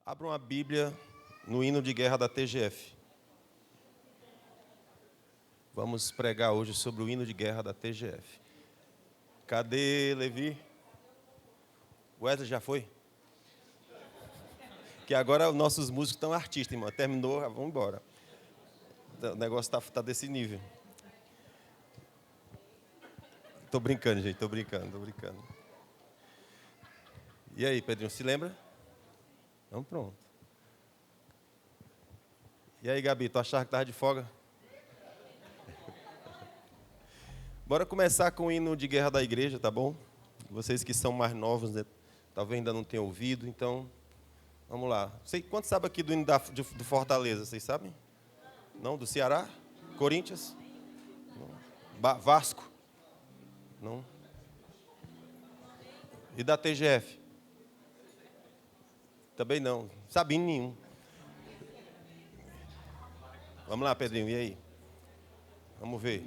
Abram a Bíblia no hino de guerra da TGF. Vamos pregar hoje sobre o hino de guerra da TGF. Cadê Levi? Wesley já foi? Que agora os nossos músicos estão artistas, irmão. Terminou, vamos embora. O negócio está desse nível. Estou brincando, gente, estou brincando. E aí, Pedrinho, se lembra? Então pronto. E aí, Gabi, tu achava que estava de folga? Bora começar com o hino de guerra da igreja, tá bom? Vocês que são mais novos, né, talvez ainda não tenham ouvido, então vamos lá. Quantos sabem aqui do hino do Fortaleza, vocês sabem? Não? Do Ceará? Corinthians? Não. Vasco? Não. E da TGF? Também não. Sabia nenhum. Vamos lá, Pedrinho, e aí? Vamos ver.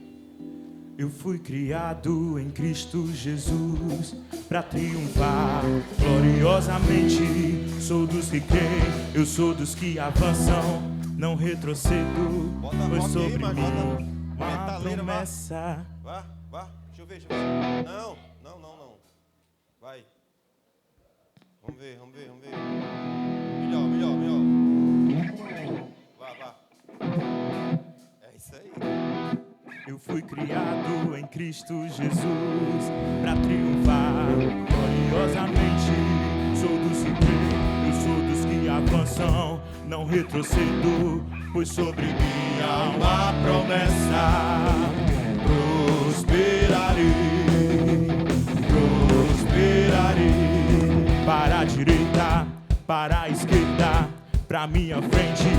Eu fui criado em Cristo Jesus para triunfar gloriosamente. Sou dos que creem, eu sou dos que avançam, não retrocedo, pois sobre mim uma promessa. Vá, deixa eu ver. Não. Vai. Vamos ver. Melhor. Vá. É isso aí. Eu fui criado em Cristo Jesus para triunfar gloriosamente. Sou dos que creem, eu sou dos que avançam, não retrocedo, pois sobre mim há uma promessa. Prosperarei, para a direita, para a esquerda, para minha frente,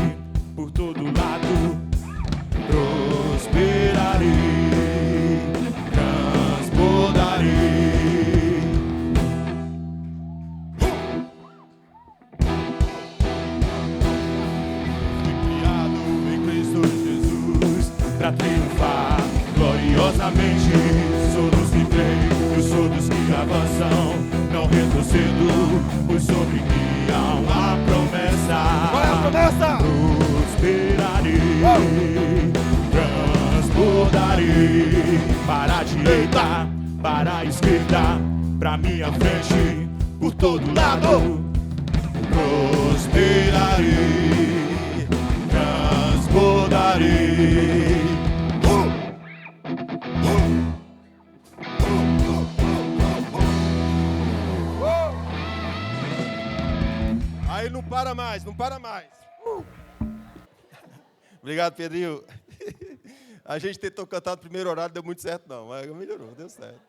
por todo lado. Prosperarei, transbordarei. Fui criado em Cristo Jesus para triunfar gloriosamente. Sou dos que creem, eu sou dos que avançam, não retrocedo, pois sobre mim há uma promessa. Qual é a promessa? Prosperarei. Transbordarei, para a direita, para a esquerda, para minha frente, por todo lado. Prosperarei, transbordarei. Aí não para mais. Obrigado, Pedrinho. A gente tentou cantar no primeiro horário, deu muito certo não, mas melhorou, deu certo.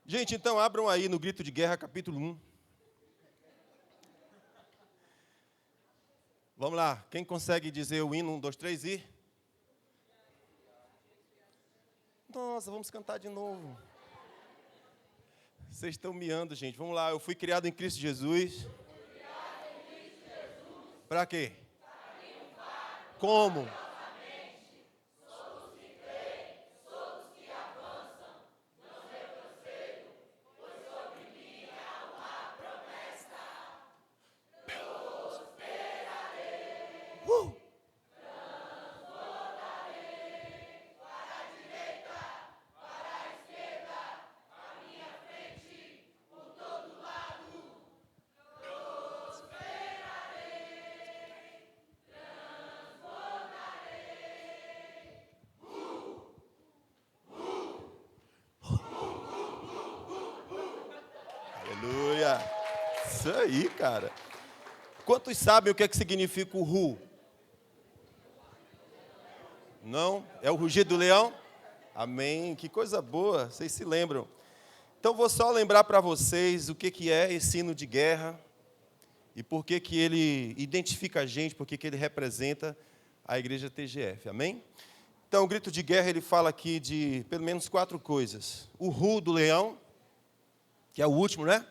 Gente, então abram aí no Grito de Guerra, capítulo 1. Vamos lá, quem consegue dizer o hino? 1, 2, 3 e... Nossa, vamos cantar de novo. Vocês estão miando, gente. Vamos lá, eu fui criado em Cristo Jesus. Para quê? Como? Aleluia. Isso aí, cara. Quantos sabem o que significa o ru? Não? É o rugido do leão? Amém. Que coisa boa. Vocês se lembram. Então, vou só lembrar para vocês o que é esse hino de guerra e por que ele identifica a gente, por que ele representa a igreja TGF. Amém? Então, o grito de guerra, ele fala aqui de pelo menos 4 coisas. O ru do leão, que é o último, né?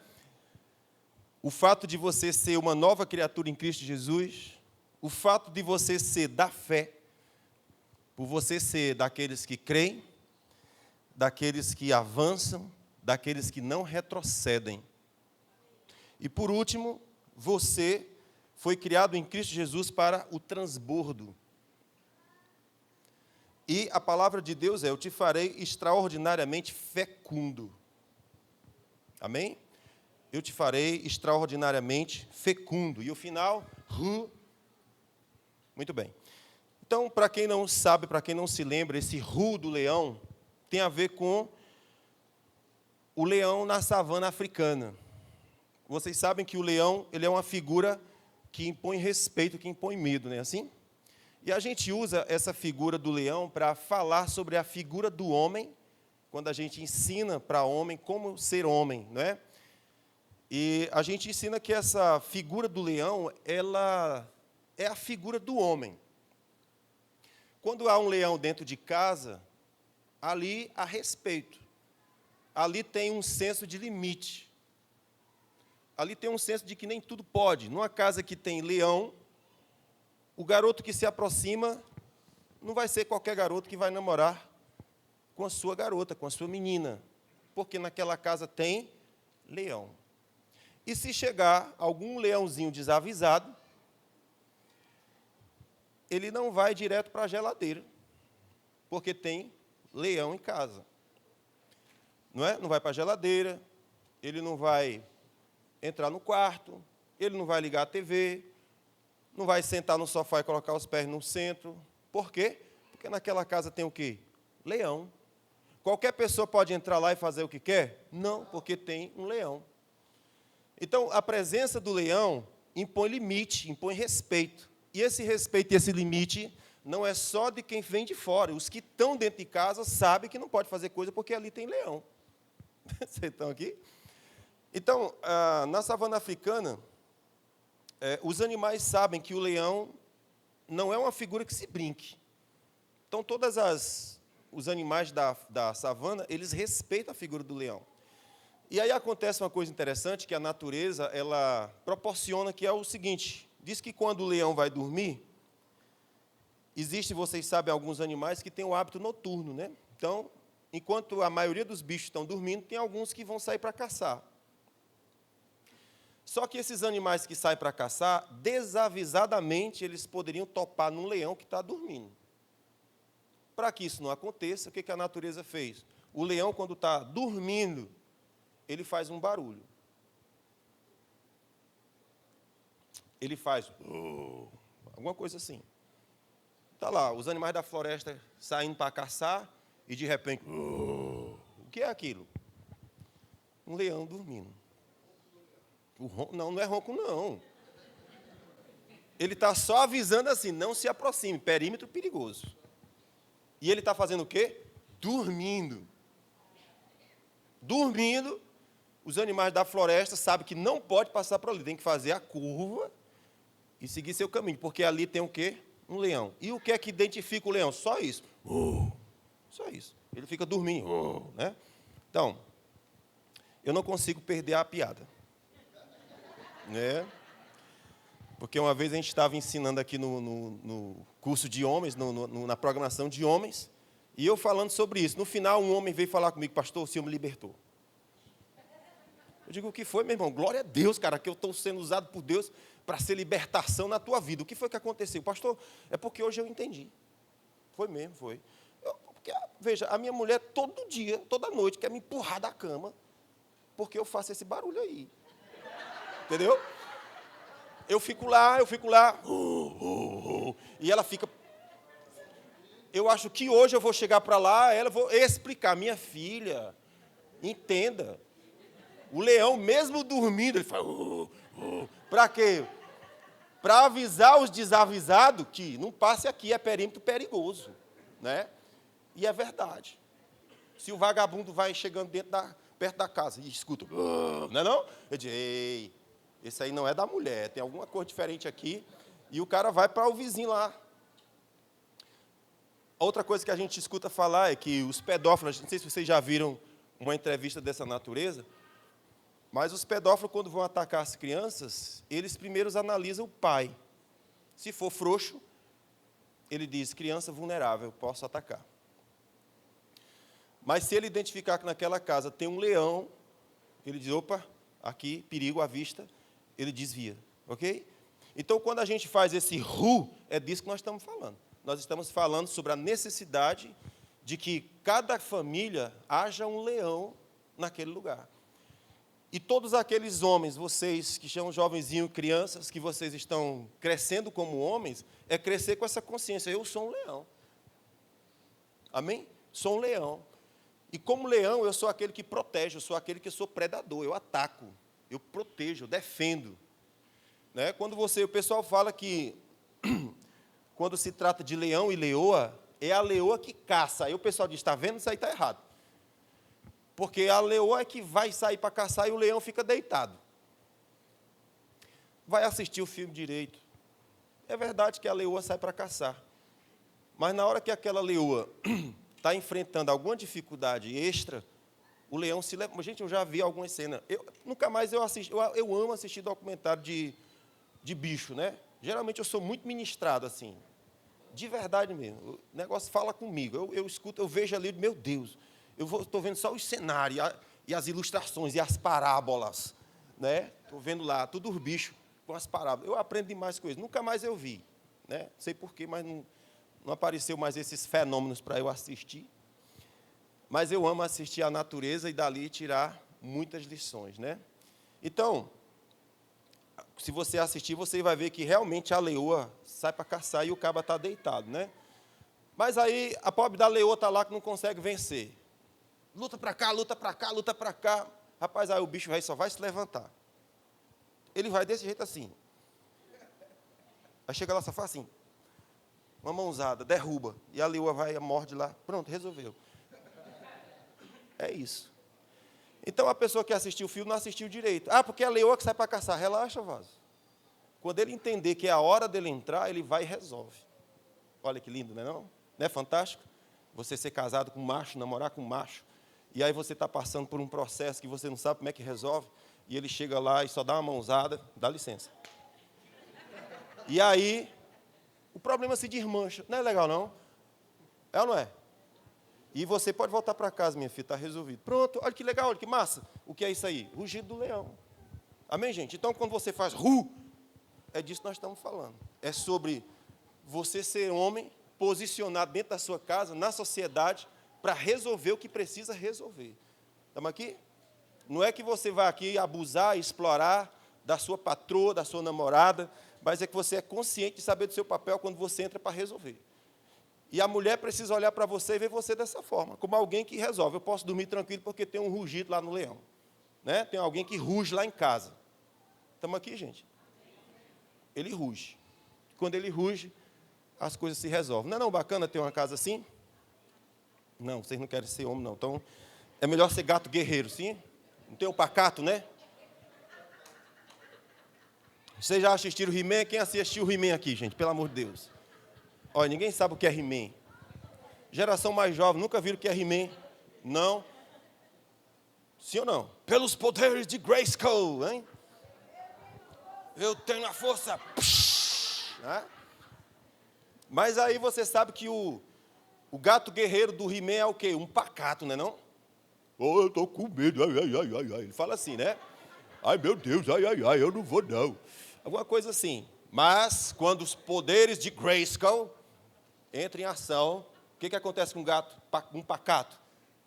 O fato de você ser uma nova criatura em Cristo Jesus. O fato de você ser da fé. Por você ser daqueles que creem, daqueles que avançam, daqueles que não retrocedem. E por último, você foi criado em Cristo Jesus para o transbordo. E a palavra de Deus é: eu te farei extraordinariamente fecundo. Amém? Eu te farei extraordinariamente fecundo. E o final, muito bem. Então, para quem não sabe, para quem não se lembra, esse do leão tem a ver com o leão na savana africana. Vocês sabem que o leão, ele é uma figura que impõe respeito, que impõe medo, não é assim? E a gente usa essa figura do leão para falar sobre a figura do homem, quando a gente ensina para homem como ser homem, não é? E a gente ensina que essa figura do leão, ela é a figura do homem. Quando há um leão dentro de casa, ali há respeito. Ali tem um senso de limite. Ali tem um senso de que nem tudo pode. Numa casa que tem leão, o garoto que se aproxima não vai ser qualquer garoto que vai namorar com a sua garota, com a sua menina, porque naquela casa tem leão. E se chegar algum leãozinho desavisado, ele não vai direto para a geladeira, porque tem leão em casa. Não é? Não vai para a geladeira, ele não vai entrar no quarto, ele não vai ligar a TV, não vai sentar no sofá e colocar os pés no centro. Por quê? Porque naquela casa tem o quê? Leão. Qualquer pessoa pode entrar lá e fazer o que quer? Não, porque tem um leão. Então, a presença do leão impõe limite, impõe respeito. E esse respeito e esse limite não é só de quem vem de fora. Os que estão dentro de casa sabem que não pode fazer coisa porque ali tem leão. Vocês estão aqui? Então, na savana africana, os animais sabem que o leão não é uma figura que se brinque. Então, os animais da savana, eles respeitam a figura do leão. E aí acontece uma coisa interessante, que a natureza, ela proporciona, que é o seguinte: diz que quando o leão vai dormir, vocês sabem, alguns animais que têm o hábito noturno, né? Então, enquanto a maioria dos bichos estão dormindo, tem alguns que vão sair para caçar. Só que esses animais que saem para caçar, desavisadamente, eles poderiam topar num leão que está dormindo. Para que isso não aconteça, o que a natureza fez? O leão, quando está dormindo, ele faz um barulho. Ele faz alguma coisa assim. Está lá, os animais da floresta saindo para caçar e, de repente, o que é aquilo? Um leão dormindo. Não é ronco, não. Ele está só avisando assim: não se aproxime, perímetro perigoso. E ele está fazendo o quê? Dormindo. Dormindo, os animais da floresta sabem que não pode passar por ali, tem que fazer a curva e seguir seu caminho, porque ali tem o quê? Um leão. E o que é que identifica o leão? Só isso. Só isso. Ele fica dormindo. Né? Então, eu não consigo perder a piada. Né? Porque uma vez a gente estava ensinando aqui no curso de homens, na programação de homens, e eu falando sobre isso. No final, um homem veio falar comigo: pastor, o senhor me libertou. Eu digo: o que foi, meu irmão? Glória a Deus, cara, que eu estou sendo usado por Deus para ser libertação na tua vida. O que foi que aconteceu? Pastor, é porque hoje eu entendi. Foi mesmo, foi. Porque, veja, a minha mulher todo dia, toda noite, quer me empurrar da cama, porque eu faço esse barulho aí. Entendeu? Eu fico lá, e ela fica... Eu acho que hoje eu vou chegar para lá, ela vou explicar: minha filha, entenda. O leão, mesmo dormindo, ele fala... Para quê? Para avisar os desavisados que não passe aqui, é perímetro perigoso. Né? E é verdade. Se o vagabundo vai chegando perto da casa e escuta... Não é não? Eu digo: ei, esse aí não é da mulher, tem alguma coisa diferente aqui. E o cara vai para o vizinho lá. Outra coisa que a gente escuta falar é que os pedófilos, não sei se vocês já viram uma entrevista dessa natureza, mas os pedófilos, quando vão atacar as crianças, eles primeiro analisam o pai. Se for frouxo, ele diz: criança vulnerável, posso atacar. Mas se ele identificar que naquela casa tem um leão, ele diz: opa, aqui, perigo à vista, ele desvia. Ok? Então, quando a gente faz esse ru, é disso que nós estamos falando. Nós estamos falando sobre a necessidade de que cada família haja um leão naquele lugar. E todos aqueles homens, vocês que são jovenzinhos, crianças, que vocês estão crescendo como homens, é crescer com essa consciência. Eu sou um leão. Amém? Sou um leão. E como leão, eu sou aquele que protege, eu sou aquele que sou predador, eu ataco, eu protejo, eu defendo. Né? Quando o pessoal fala que, quando se trata de leão e leoa, é a leoa que caça. Aí o pessoal diz, está vendo? Isso aí está errado. Porque a leoa é que vai sair para caçar e o leão fica deitado. Vai assistir o filme direito. É verdade que a leoa sai para caçar. Mas na hora que aquela leoa está enfrentando alguma dificuldade extra, o leão se leva. Gente, eu já vi algumas cenas. Nunca mais eu assisti. Eu amo assistir documentário de bicho, né? Geralmente eu sou muito ministrado assim. De verdade mesmo. O negócio fala comigo. Eu escuto, eu vejo ali, meu Deus. Estou vendo só os cenários, e as ilustrações, e as parábolas. Né? Estou vendo lá, tudo os bichos com as parábolas. Eu aprendo demais coisas. Nunca mais eu vi. Né? Não sei porquê, mas não apareceu mais esses fenômenos para eu assistir. Mas eu amo assistir a natureza e dali tirar muitas lições. Né? Então, se você assistir, você vai ver que realmente a leoa sai para caçar e o caba está deitado. Né? Mas aí a pobre da leoa está lá que não consegue vencer. Luta para cá, luta para cá, luta para cá. Rapaz, aí o bicho só vai se levantar. Ele vai desse jeito assim. Aí chega lá, só faz assim. Uma mãozada, derruba. E a leoa vai, morde lá. Pronto, resolveu. É isso. Então, a pessoa que assistiu o filme não assistiu direito. Ah, porque é a leoa que sai para caçar. Relaxa, vaso. Quando ele entender que é a hora dele entrar, ele vai e resolve. Olha que lindo, não é não? Não é fantástico? Você ser casado com um macho, namorar com um macho. E aí você está passando por um processo que você não sabe como é que resolve. E ele chega lá e só dá uma mãozada. Dá licença. E aí, o problema se desmancha. Não é legal, não? É ou não é? E você pode voltar para casa, minha filha, está resolvido. Pronto, olha que legal, olha que massa. O que é isso aí? Rugido do leão. Amém, gente? Então, quando você faz é disso que nós estamos falando. É sobre você ser homem, posicionado dentro da sua casa, na sociedade, para resolver o que precisa resolver. Estamos aqui? Não é que você vai aqui abusar, explorar da sua patroa, da sua namorada, mas é que você é consciente de saber do seu papel quando você entra para resolver. E a mulher precisa olhar para você e ver você dessa forma, como alguém que resolve. Eu posso dormir tranquilo porque tem um rugido lá no leão. Né? Tem alguém que ruge lá em casa. Estamos aqui, gente? Ele ruge. Quando ele ruge, as coisas se resolvem. Não é não bacana ter uma casa assim? Não, vocês não querem ser homem, não. Então, é melhor ser gato guerreiro, sim? Não tem um pacato, né? Vocês já assistiram o He-Man? Quem assistiu o He-Man aqui, gente? Pelo amor de Deus. Olha, ninguém sabe o que é He-Man. Geração mais jovem, nunca viram o que é He-Man? Não? Sim ou não? Pelos poderes de Grayskull, hein? Eu tenho a força. Né? Mas aí você sabe que o gato guerreiro do He-Man é o quê? Um pacato, não é não? Oh, eu estou com medo, ai, ai, ai, ai. Ele fala assim, né? Ai, meu Deus, ai, ai, ai, eu não vou, não. Alguma coisa assim. Mas, quando os poderes de Grayskull entram em ação, o que acontece com um gato? Um pacato.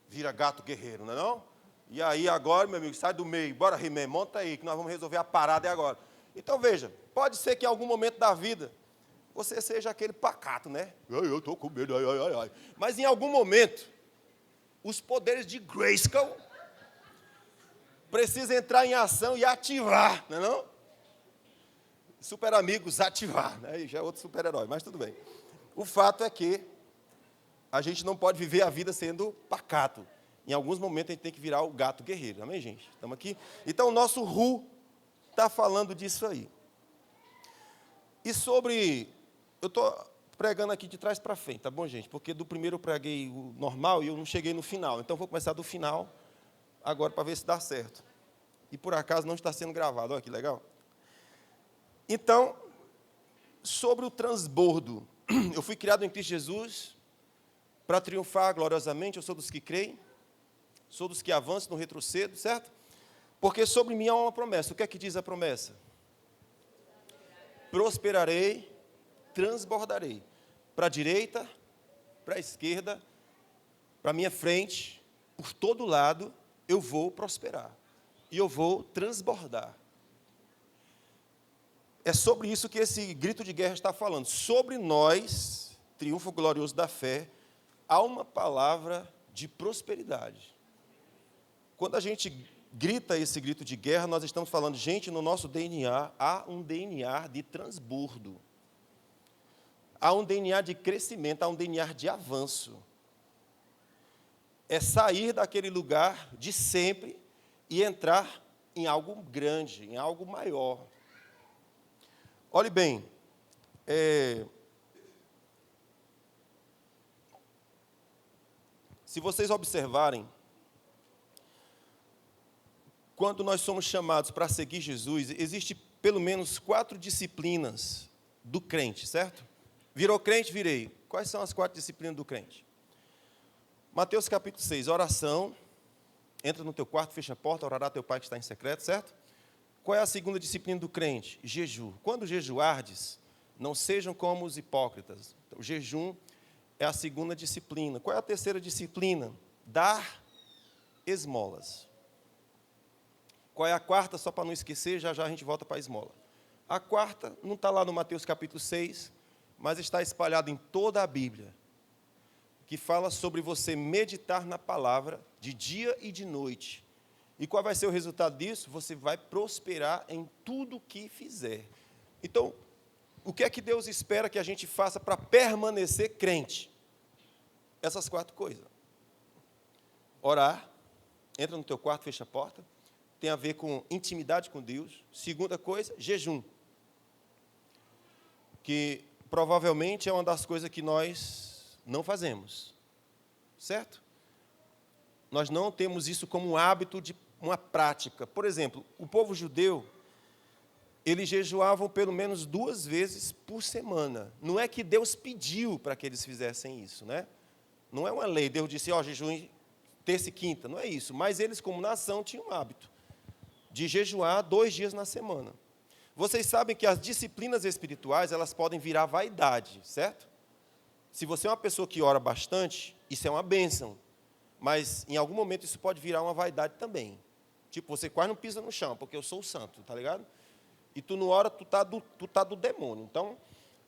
Vira gato guerreiro, não é não? E aí, agora, meu amigo, sai do meio. Bora, He-Man, monta aí, que nós vamos resolver a parada agora. Então, veja, pode ser que em algum momento da vida, você seja aquele pacato, né? Eu estou com medo, ai, ai, ai, ai. Mas, em algum momento, os poderes de Grayskull precisam entrar em ação e ativar, não é não? Super Amigos ativar, né? Já é outro super-herói, mas tudo bem. O fato é que a gente não pode viver a vida sendo pacato. Em alguns momentos a gente tem que virar o gato guerreiro, amém, gente? Estamos aqui? Então o nosso está falando disso aí. E sobre... Eu estou pregando aqui de trás para frente, tá bom, gente? Porque do primeiro eu preguei o normal e eu não cheguei no final. Então, vou começar do final agora para ver se dá certo. E, por acaso, não está sendo gravado. Olha que legal. Então, sobre o transbordo. Eu fui criado em Cristo Jesus para triunfar gloriosamente. Eu sou dos que creem. Sou dos que avançam, não retrocedo, certo? Porque sobre mim há uma promessa. O que é que diz a promessa? prosperarei, transbordarei. Para a direita, para a esquerda, para a minha frente, por todo lado, eu vou prosperar. E eu vou transbordar. É sobre isso que esse grito de guerra está falando. Sobre nós, triunfo glorioso da fé, há uma palavra de prosperidade. Quando a gente grita esse grito de guerra, nós estamos falando, gente, no nosso DNA, há um DNA de transbordo. Há um DNA de crescimento, há um DNA de avanço. É sair daquele lugar de sempre e entrar em algo grande, em algo maior. Olhe bem, se vocês observarem, quando nós somos chamados para seguir Jesus, existe pelo menos 4 disciplinas do crente, certo? Virou crente, virei. Quais são as 4 disciplinas do crente? Mateus capítulo 6, oração. Entra no teu quarto, fecha a porta, orará teu pai que está em secreto, certo? Qual é a segunda disciplina do crente? Jejum. Quando jejuardes, não sejam como os hipócritas. Então, o jejum é a segunda disciplina. Qual é a terceira disciplina? Dar esmolas. Qual é a quarta? Só para não esquecer, já já a gente volta para a esmola. A quarta não está lá no Mateus capítulo 6, mas está espalhada em toda a Bíblia, que fala sobre você meditar na palavra de dia e de noite. E qual vai ser o resultado disso? Você vai prosperar em tudo que fizer. Então, o que é que Deus espera que a gente faça para permanecer crente? Essas 4 coisas. Orar, entra no teu quarto, fecha a porta, tem a ver com intimidade com Deus. Segunda coisa, jejum, que provavelmente é uma das coisas que nós não fazemos, certo? Nós não temos isso como um hábito de uma prática. Por exemplo, o povo judeu, eles jejuavam pelo menos 2 vezes por semana. Não é que Deus pediu para que eles fizessem isso, né? Não é uma lei. Deus disse, jejum terça e quinta. Não é isso. Mas eles, como nação, tinham um hábito de jejuar 2 dias na semana. Vocês sabem que as disciplinas espirituais, elas podem virar vaidade, certo? Se você é uma pessoa que ora bastante, isso é uma bênção. Mas, em algum momento, isso pode virar uma vaidade também. Tipo, você quase não pisa no chão, porque eu sou o santo, tá ligado? E tu não ora, tu tá do demônio. Então,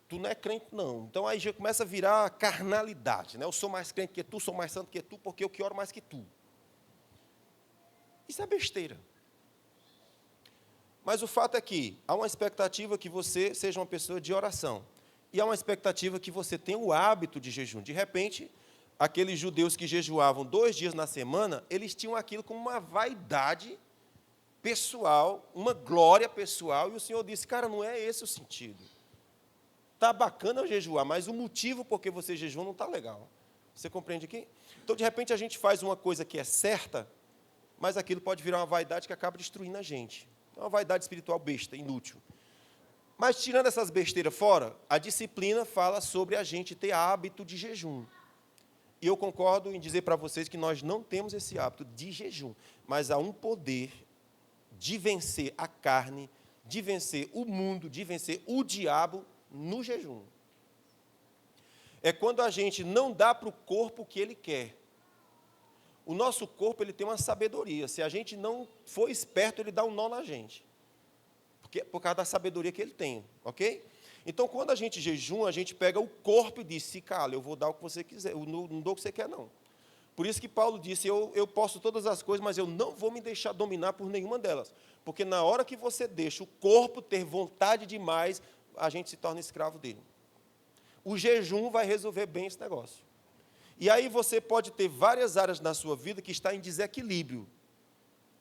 tu não é crente, não. Então, aí já começa a virar carnalidade, né? Eu sou mais crente que tu, sou mais santo que tu, porque eu que oro mais que tu. Isso é besteira. Mas o fato é que há uma expectativa que você seja uma pessoa de oração. E há uma expectativa que você tenha o hábito de jejum. De repente, aqueles judeus que jejuavam 2 dias na semana, eles tinham aquilo como uma vaidade pessoal, uma glória pessoal, e o Senhor disse, cara, não é esse o sentido. Está bacana eu jejuar, mas o motivo por que você jejua não está legal. Você compreende aqui? Então, de repente, a gente faz uma coisa que é certa, mas aquilo pode virar uma vaidade que acaba destruindo a gente. É uma vaidade espiritual besta, inútil. Mas, tirando essas besteiras fora, a disciplina fala sobre a gente ter hábito de jejum. E eu concordo em dizer para vocês que nós não temos esse hábito de jejum, mas há um poder de vencer a carne, de vencer o mundo, de vencer o diabo no jejum. É quando a gente não dá para o corpo o que ele quer. O nosso corpo ele tem uma sabedoria. Se a gente não for esperto, ele dá um nó na gente. Por causa da sabedoria que ele tem, ok? Então, quando a gente jejuma, a gente pega o corpo e diz, se cala, eu vou dar o que você quiser, eu não dou o que você quer, não. Por isso que Paulo disse, eu posso todas as coisas, mas eu não vou me deixar dominar por nenhuma delas. Porque na hora que você deixa o corpo ter vontade demais, a gente se torna escravo dele. O jejum vai resolver bem esse negócio. E aí você pode ter várias áreas na sua vida que está em desequilíbrio.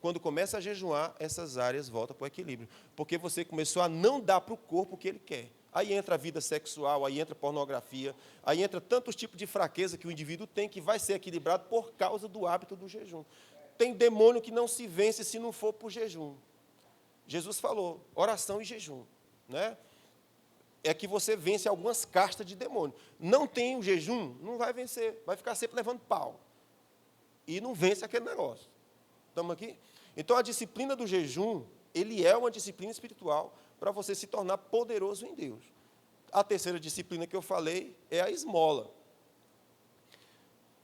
Quando começa a jejuar, essas áreas voltam para o equilíbrio. Porque você começou a não dar para o corpo o que ele quer. Aí entra a vida sexual, aí entra a pornografia, aí entra tantos tipos de fraqueza que o indivíduo tem que vai ser equilibrado por causa do hábito do jejum. Tem demônio que não se vence se não for por jejum. Jesus falou, oração e jejum, né? É que você vence algumas castas de demônio. Não tem o jejum, não vai vencer, vai ficar sempre levando pau. E não vence aquele negócio. Estamos aqui? Então, a disciplina do jejum, ele é uma disciplina espiritual, para você se tornar poderoso em Deus. A terceira disciplina que eu falei é a esmola.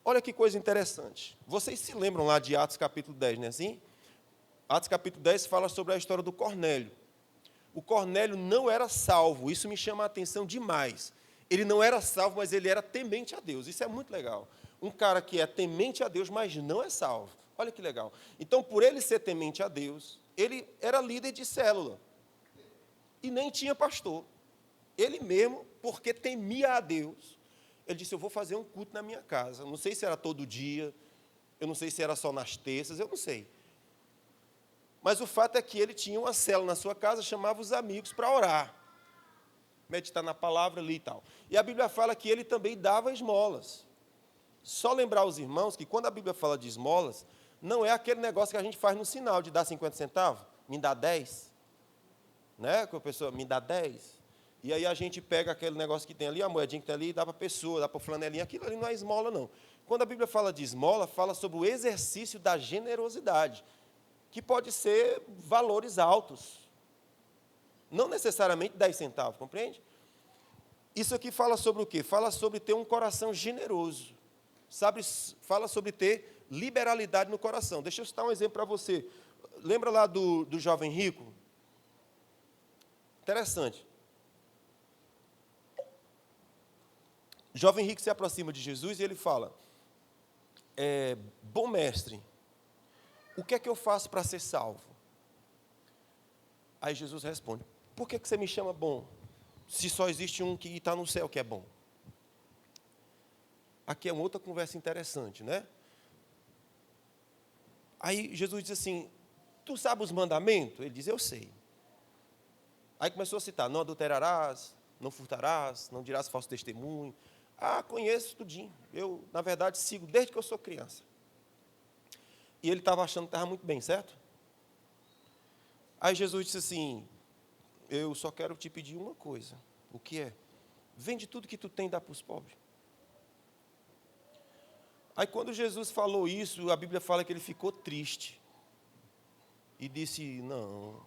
Olha que coisa interessante. Vocês se lembram lá de Atos capítulo 10, não é assim? Atos capítulo 10 fala sobre a história do Cornélio. O Cornélio não era salvo, isso me chama a atenção demais. Ele não era salvo, mas ele era temente a Deus. Isso é muito legal. Um cara que é temente a Deus, mas não é salvo. Olha que legal. Então, por ele ser temente a Deus, ele era líder de célula. E nem tinha pastor. Ele mesmo, porque temia a Deus, ele disse, eu vou fazer um culto na minha casa. Não sei se era todo dia, eu não sei se era só nas terças, eu não sei. Mas o fato é que ele tinha uma célula na sua casa, chamava os amigos para orar. Meditar na palavra ali e tal. E a Bíblia fala que ele também dava esmolas. Só lembrar os irmãos que quando a Bíblia fala de esmolas, não é aquele negócio que a gente faz no sinal de dar 50 centavos, me dá 10. Né? Que a pessoa me dá 10. E aí a gente pega aquele negócio que tem ali, a moedinha que tem ali, e dá para a pessoa, dá para a flanelinha. Aquilo ali não é esmola, não. Quando a Bíblia fala de esmola, fala sobre o exercício da generosidade, que pode ser valores altos. Não necessariamente 10 centavos, compreende? Isso aqui fala sobre o quê? Fala sobre ter um coração generoso. Sabe, fala sobre ter liberalidade no coração. Deixa eu citar um exemplo para você. Lembra lá do jovem rico? Interessante. O jovem rico se aproxima de Jesus e ele fala, bom mestre, o que é que eu faço para ser salvo? Aí Jesus responde, por que você me chama bom, se só existe um que está no céu que é bom? Aqui é uma outra conversa interessante, né? Aí Jesus diz assim, tu sabe os mandamentos? Ele diz, eu sei. Aí começou a citar, não adulterarás, não furtarás, não dirás falso testemunho. Ah, conheço tudinho. Eu, na verdade, sigo desde que eu sou criança. E ele estava achando que estava muito bem, certo? Aí Jesus disse assim, eu só quero te pedir uma coisa. O que é? Vende tudo que tu tem e dá para os pobres. Aí quando Jesus falou isso, a Bíblia fala que ele ficou triste. E disse, não,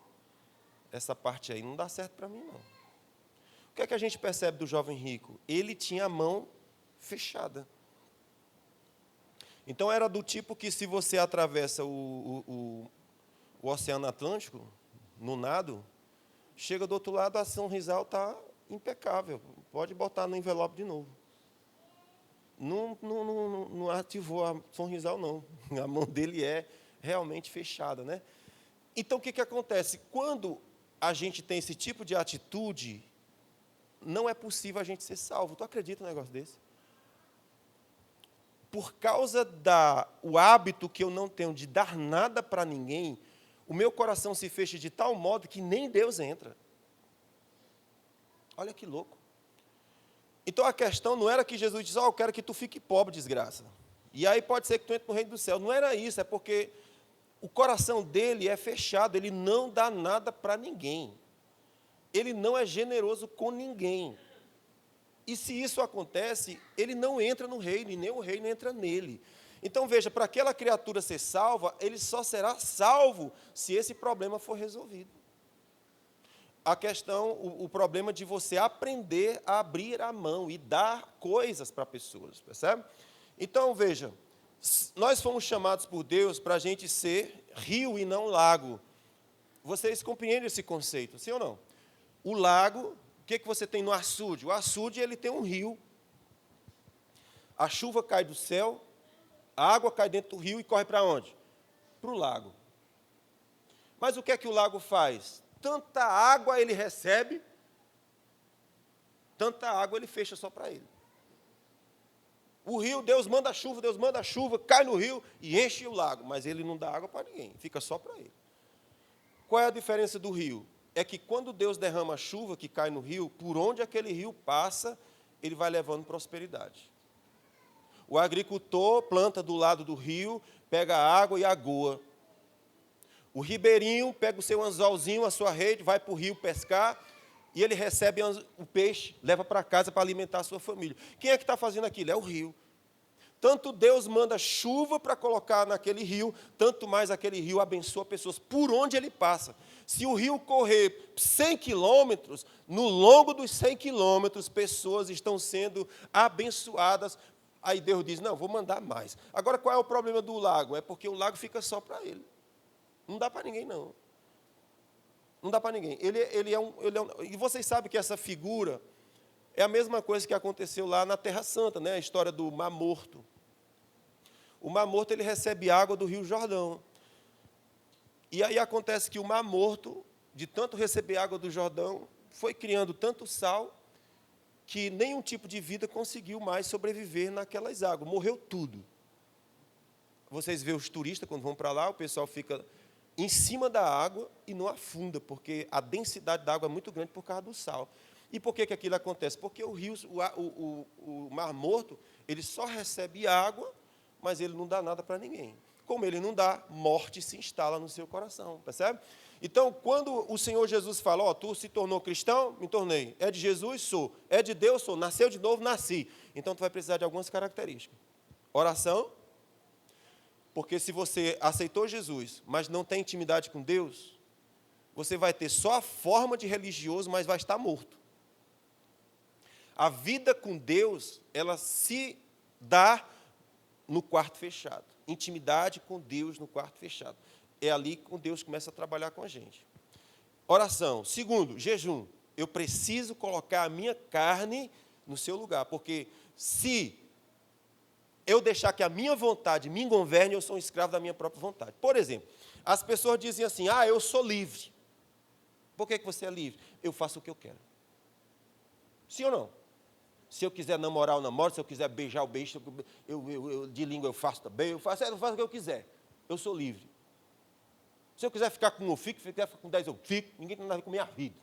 essa parte aí não dá certo para mim, não. O que é que a gente percebe do jovem rico? Ele tinha a mão fechada. Então, era do tipo que se você atravessa o Oceano Atlântico, no nado, chega do outro lado, a São Rizal está impecável. Pode botar no envelope de novo. Não ativou a São Rizal, não. A mão dele é realmente fechada, né? Então, o que acontece? Quando a gente tem esse tipo de atitude, não é possível a gente ser salvo. Tu acredita num negócio desse? Por causa do hábito que eu não tenho de dar nada para ninguém, o meu coração se fecha de tal modo que nem Deus entra. Olha que louco. Então a questão não era que Jesus disse, eu quero que tu fique pobre, desgraça. E aí pode ser que tu entre no reino do céu. Não era isso, é porque o coração dele é fechado, ele não dá nada para ninguém. Ele não é generoso com ninguém. E se isso acontece, ele não entra no reino, e nem o reino entra nele. Então, veja, para aquela criatura ser salva, ele só será salvo se esse problema for resolvido. A questão, o problema de você aprender a abrir a mão e dar coisas para pessoas, percebe? Então, veja, nós fomos chamados por Deus para a gente ser rio e não lago. Vocês compreendem esse conceito, sim ou não? O lago, o que você tem no açude? O açude, ele tem um rio. A chuva cai do céu, a água cai dentro do rio e corre para onde? Para o lago. Mas o que é que o lago faz? Tanta água ele recebe, tanta água ele fecha só para ele. O rio, Deus manda chuva, cai no rio e enche o lago, mas ele não dá água para ninguém, fica só para ele. Qual é a diferença do rio? É que quando Deus derrama a chuva que cai no rio, por onde aquele rio passa, ele vai levando prosperidade. O agricultor planta do lado do rio, pega a água e agoa. O ribeirinho pega o seu anzolzinho, a sua rede, vai para o rio pescar, e ele recebe o peixe, leva para casa para alimentar a sua família. Quem é que está fazendo aquilo? É o rio. Tanto Deus manda chuva para colocar naquele rio, tanto mais aquele rio abençoa pessoas por onde ele passa. Se o rio correr 100 quilômetros, no longo dos 100 quilômetros, pessoas estão sendo abençoadas. Aí Deus diz, não, vou mandar mais. Agora, qual é o problema do lago? É porque o lago fica só para ele. Não dá para ninguém, não. Não dá para ninguém. Ele é um... E vocês sabem que essa figura é a mesma coisa que aconteceu lá na Terra Santa, né? A história do Mar Morto. O Mar Morto, ele recebe água do Rio Jordão. E aí acontece que o Mar Morto, de tanto receber água do Jordão, foi criando tanto sal que nenhum tipo de vida conseguiu mais sobreviver naquelas águas. Morreu tudo. Vocês veem os turistas, quando vão para lá, o pessoal fica em cima da água e não afunda, porque a densidade da água é muito grande por causa do sal. E por que aquilo acontece? Porque o rio, o Mar Morto, ele só recebe água, mas ele não dá nada para ninguém. Como ele não dá, morte se instala no seu coração, percebe? Então, quando o Senhor Jesus fala, ó, tu se tornou cristão? Me tornei. É de Jesus? Sou. É de Deus? Sou. Nasceu de novo? Nasci. Então, tu vai precisar de algumas características. Oração, porque se você aceitou Jesus, mas não tem intimidade com Deus, você vai ter só a forma de religioso, mas vai estar morto. A vida com Deus, ela se dá no quarto fechado. Intimidade com Deus no quarto fechado. É ali que Deus começa a trabalhar com a gente. Oração. Segundo, jejum. Eu preciso colocar a minha carne no seu lugar, porque se eu deixar que a minha vontade me governe, eu sou um escravo da minha própria vontade. Por exemplo, as pessoas dizem assim, eu sou livre. Por que você é livre? Eu faço o que eu quero. Sim ou não? Se eu quiser namorar, eu namoro. Se eu quiser beijar, eu beijo. De língua eu faço também. Eu faço o que eu quiser. Eu sou livre. Se eu quiser ficar com um, eu fico. Se eu quiser ficar com 10, eu fico. Ninguém tem nada a ver com a minha vida.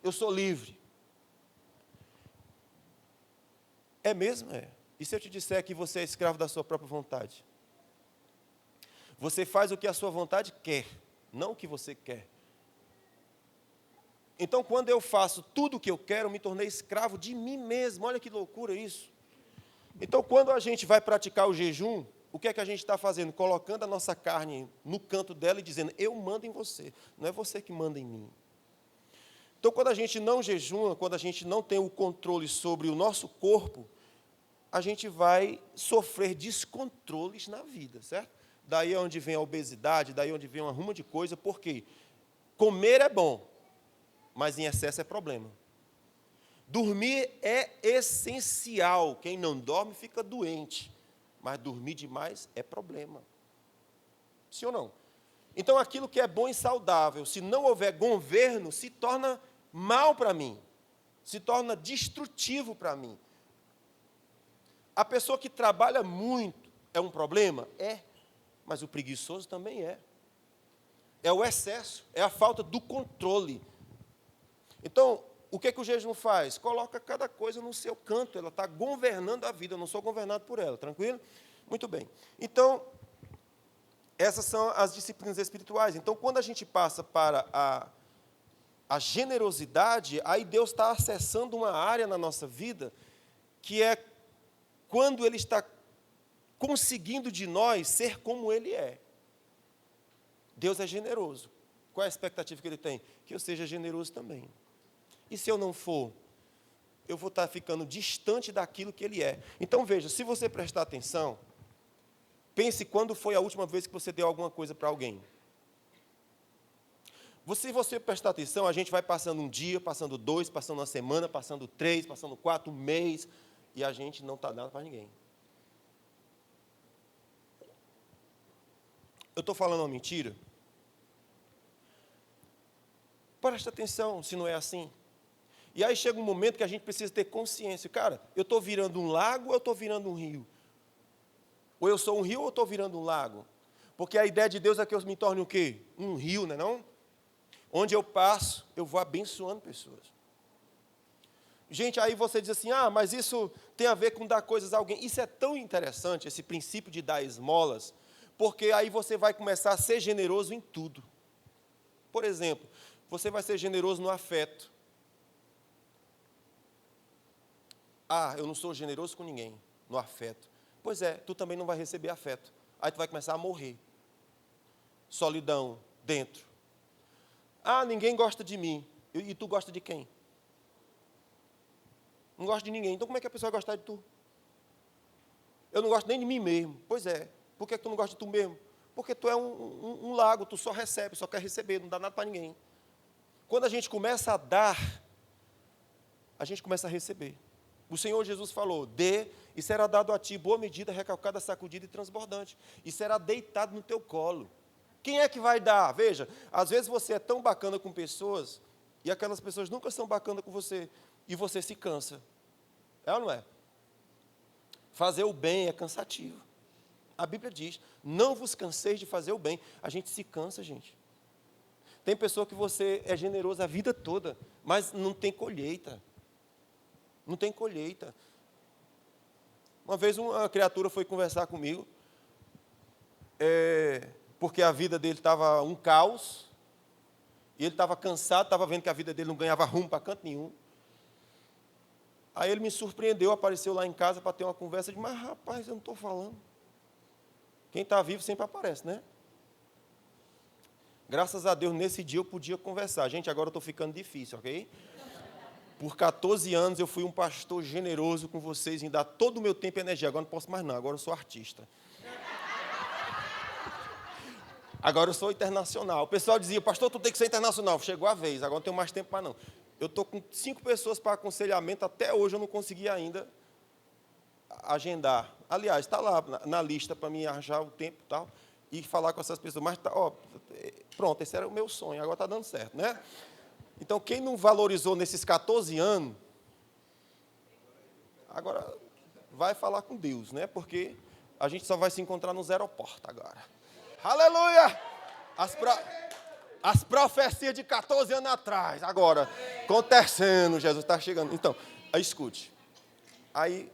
Eu sou livre. É mesmo? É. E se eu te disser que você é escravo da sua própria vontade? Você faz o que a sua vontade quer, não o que você quer. Então, quando eu faço tudo o que eu quero, eu me tornei escravo de mim mesmo. Olha que loucura isso. Então, quando a gente vai praticar o jejum, o que é que a gente está fazendo? Colocando a nossa carne no canto dela e dizendo, eu mando em você, não é você que manda em mim. Então, quando a gente não jejuma, quando a gente não tem o controle sobre o nosso corpo, a gente vai sofrer descontroles na vida, certo? Daí é onde vem a obesidade, daí é onde vem uma ruma de coisa, porque comer é bom, mas em excesso é problema. Dormir é essencial. Quem não dorme fica doente. Mas dormir demais é problema. Sim ou não? Então, aquilo que é bom e saudável, se não houver governo, se torna mal para mim. Se torna destrutivo para mim. A pessoa que trabalha muito é um problema? É. Mas o preguiçoso também é. É o excesso, é a falta do controle. Então, o que o jejum faz? Coloca cada coisa no seu canto, ela está governando a vida, eu não sou governado por ela, tranquilo? Muito bem. Então, essas são as disciplinas espirituais. Então, quando a gente passa para a generosidade, aí Deus está acessando uma área na nossa vida, que é quando Ele está conseguindo de nós ser como Ele é. Deus é generoso. Qual é a expectativa que Ele tem? Que eu seja generoso também. E se eu não for, eu vou estar ficando distante daquilo que Ele é. Então, veja, se você prestar atenção, pense quando foi a última vez que você deu alguma coisa para alguém. Se você prestar atenção, a gente vai passando um dia, passando 2, passando uma semana, passando 3, passando 4, um mês, e a gente não está dando para ninguém. Eu estou falando uma mentira? Presta atenção se não é assim. E aí chega um momento que a gente precisa ter consciência. Cara, eu estou virando um lago ou eu estou virando um rio? Ou eu sou um rio ou eu estou virando um lago? Porque a ideia de Deus é que eu me torne o quê? Um rio, não é não? Onde eu passo, eu vou abençoando pessoas. Gente, aí você diz assim, mas isso tem a ver com dar coisas a alguém. Isso é tão interessante, esse princípio de dar esmolas, porque aí você vai começar a ser generoso em tudo. Por exemplo, você vai ser generoso no afeto. Eu não sou generoso com ninguém, no afeto. Pois é, tu também não vai receber afeto. Aí tu vai começar a morrer. Solidão dentro. Ah, ninguém gosta de mim. E tu gosta de quem? Não gosto de ninguém. Então como é que a pessoa vai gostar de tu? Eu não gosto nem de mim mesmo. Pois é. Por que tu não gosta de tu mesmo? Porque tu é um lago, tu só recebe, só quer receber, não dá nada para ninguém. Quando a gente começa a dar, a gente começa a receber. O Senhor Jesus falou, dê e será dado a ti, boa medida, recalcada, sacudida e transbordante. E será deitado no teu colo. Quem é que vai dar? Veja, às vezes você é tão bacana com pessoas, e aquelas pessoas nunca são bacanas com você, e você se cansa. É ou não é? Fazer o bem é cansativo. A Bíblia diz, não vos canseis de fazer o bem. A gente se cansa, gente. Tem pessoa que você é generoso a vida toda, mas não tem colheita. Não tem colheita. Uma vez uma criatura foi conversar comigo, porque a vida dele estava um caos, e ele estava cansado, estava vendo que a vida dele não ganhava rumo para canto nenhum. Aí ele me surpreendeu, apareceu lá em casa para ter uma conversa. Eu disse, mas rapaz, eu não estou falando. Quem está vivo sempre aparece, né? Graças a Deus, nesse dia eu podia conversar. Gente, agora eu estou ficando difícil, ok? Por 14 anos eu fui um pastor generoso com vocês, em dar todo o meu tempo e energia. Agora não posso mais não, agora eu sou artista. Agora eu sou internacional. O pessoal dizia, pastor, tu tem que ser internacional. Chegou a vez, agora não tenho mais tempo para não. Eu estou com 5 pessoas para aconselhamento, até hoje eu não consegui ainda agendar. Aliás, está lá na lista para mim arranjar o tempo e tal, e falar com essas pessoas. Mas, pronto, esse era o meu sonho, agora está dando certo, né? Então, quem não valorizou nesses 14 anos, agora vai falar com Deus, né? Porque a gente só vai se encontrar nos aeroportos agora. Aleluia! As profecias de 14 anos atrás, agora, acontecendo, Jesus está chegando. Então, aí escute. Aí,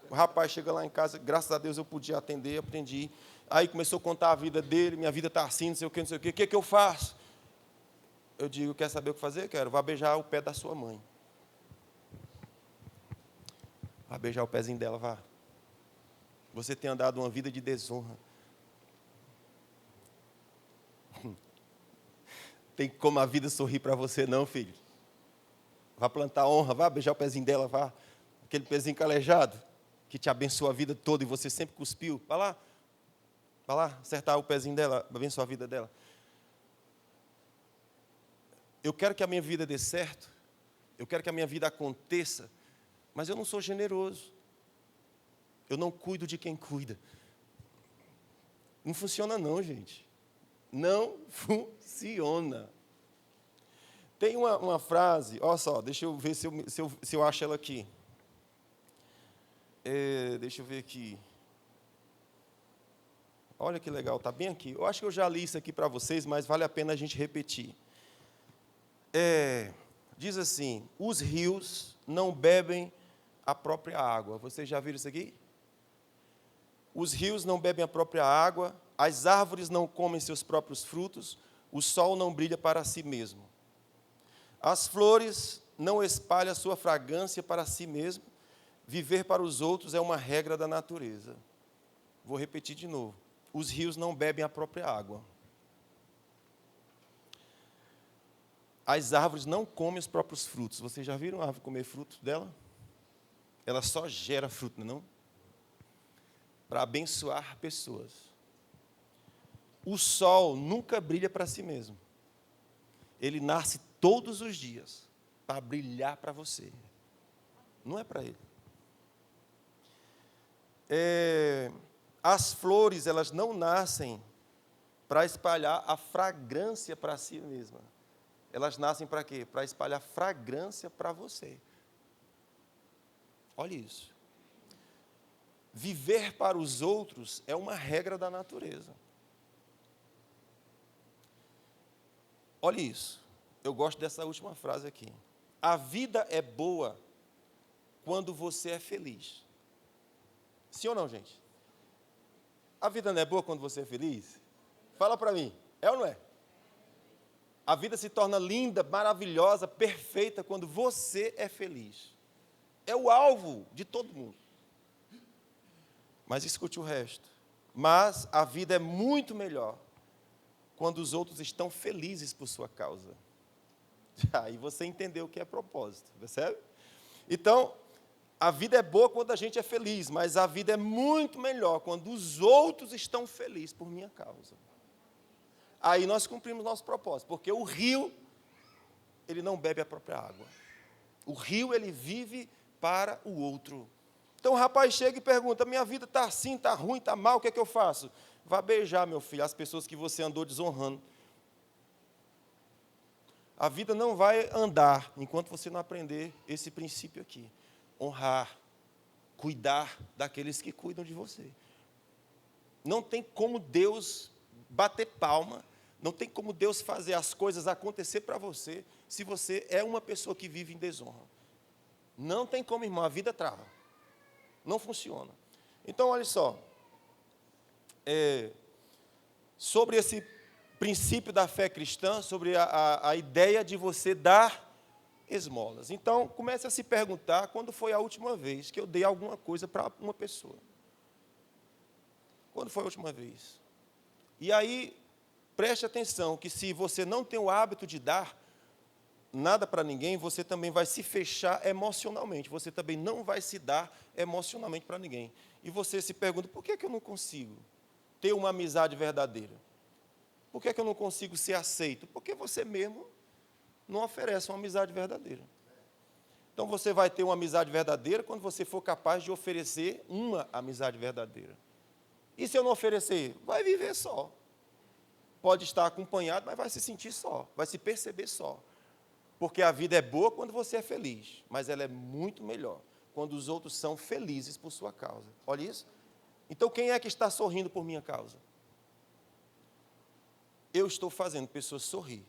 o rapaz chega lá em casa, graças a Deus eu podia atender, aprendi. Aí começou a contar a vida dele, minha vida está assim, não sei o que, o que eu faço? Eu digo, quer saber o que fazer? Quero, vá beijar o pé da sua mãe. Vá beijar o pezinho dela, vá. Você tem andado uma vida de desonra. Tem como a vida sorrir para você não, filho? Vá plantar honra, vá beijar o pezinho dela, vá. Aquele pezinho calejado, que te abençoa a vida toda e você sempre cuspiu. Vá lá, acertar o pezinho dela, abençoar a vida dela. Eu quero que a minha vida dê certo, eu quero que a minha vida aconteça, mas eu não sou generoso. Eu não cuido de quem cuida. Não funciona não, gente. Não funciona. Tem uma frase, olha só, deixa eu ver se eu acho ela aqui. Deixa eu ver aqui. Olha que legal, está bem aqui. Eu acho que eu já li isso aqui para vocês, mas vale a pena a gente repetir. Diz assim, os rios não bebem a própria água. Vocês já viram isso aqui? Os rios não bebem a própria água, as árvores não comem seus próprios frutos, o sol não brilha para si mesmo. As flores não espalham sua fragrância para si mesmo, viver para os outros é uma regra da natureza. Vou repetir de novo. Os rios não bebem a própria água. As árvores não comem os próprios frutos. Vocês já viram a árvore comer frutos dela? Ela só gera fruto, não? Para abençoar pessoas. O sol nunca brilha para si mesmo. Ele nasce todos os dias para brilhar para você. Não é para ele. As flores, elas não nascem para espalhar a fragrância para si mesma. Elas nascem para quê? Para espalhar fragrância para você. Olha isso. Viver para os outros é uma regra da natureza. Olha isso. Eu gosto dessa última frase aqui. A vida é boa quando você é feliz. Sim ou não, gente? A vida não é boa quando você é feliz? Fala para mim. É ou não é? A vida se torna linda, maravilhosa, perfeita quando você é feliz. É o alvo de todo mundo. Mas escute o resto. Mas a vida é muito melhor quando os outros estão felizes por sua causa. Aí você entendeu o que é propósito, percebe? Então, a vida é boa quando a gente é feliz, mas a vida é muito melhor quando os outros estão felizes por minha causa. Aí nós cumprimos nosso propósito, porque o rio, ele não bebe a própria água. O rio, ele vive para o outro. Então o rapaz chega e pergunta, minha vida está assim, está ruim, está mal, o que é que eu faço? Vá beijar, meu filho, as pessoas que você andou desonrando. A vida não vai andar enquanto você não aprender esse princípio aqui. Honrar, cuidar daqueles que cuidam de você. Não tem como Deus bater palma, não tem como Deus fazer as coisas acontecer para você, se você é uma pessoa que vive em desonra. Não tem como, irmão, a vida trava. Não funciona. Então, olha só, sobre esse princípio da fé cristã, sobre a ideia de você dar esmolas. Então, comece a se perguntar quando foi a última vez que eu dei alguma coisa para uma pessoa. Quando foi a última vez? E aí, preste atenção que se você não tem o hábito de dar nada para ninguém, você também vai se fechar emocionalmente. Você também não vai se dar emocionalmente para ninguém. E você se pergunta, por que eu não consigo ter uma amizade verdadeira? Por que eu não consigo ser aceito? Porque você mesmo não oferece uma amizade verdadeira. Então, você vai ter uma amizade verdadeira quando você for capaz de oferecer uma amizade verdadeira. E se eu não oferecer? Vai viver só. Pode estar acompanhado, mas vai se sentir só, vai se perceber só. Porque a vida é boa quando você é feliz, mas ela é muito melhor quando os outros são felizes por sua causa. Olha isso. Então, quem é que está sorrindo por minha causa? Eu estou fazendo pessoas sorrir,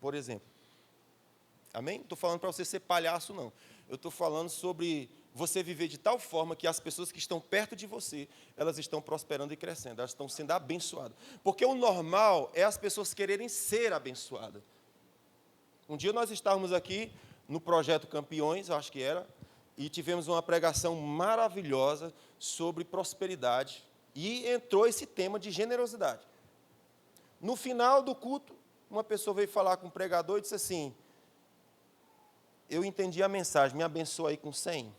por exemplo. Amém? Não estou falando para você ser palhaço, não. Eu estou falando sobre você viver de tal forma que as pessoas que estão perto de você, elas estão prosperando e crescendo, elas estão sendo abençoadas. Porque o normal é as pessoas quererem ser abençoadas. Um dia nós estávamos aqui no Projeto Campeões, eu acho que era, e tivemos uma pregação maravilhosa sobre prosperidade, e entrou esse tema de generosidade. No final do culto, uma pessoa veio falar com o pregador e disse assim, eu entendi a mensagem, me abençoa aí com 100.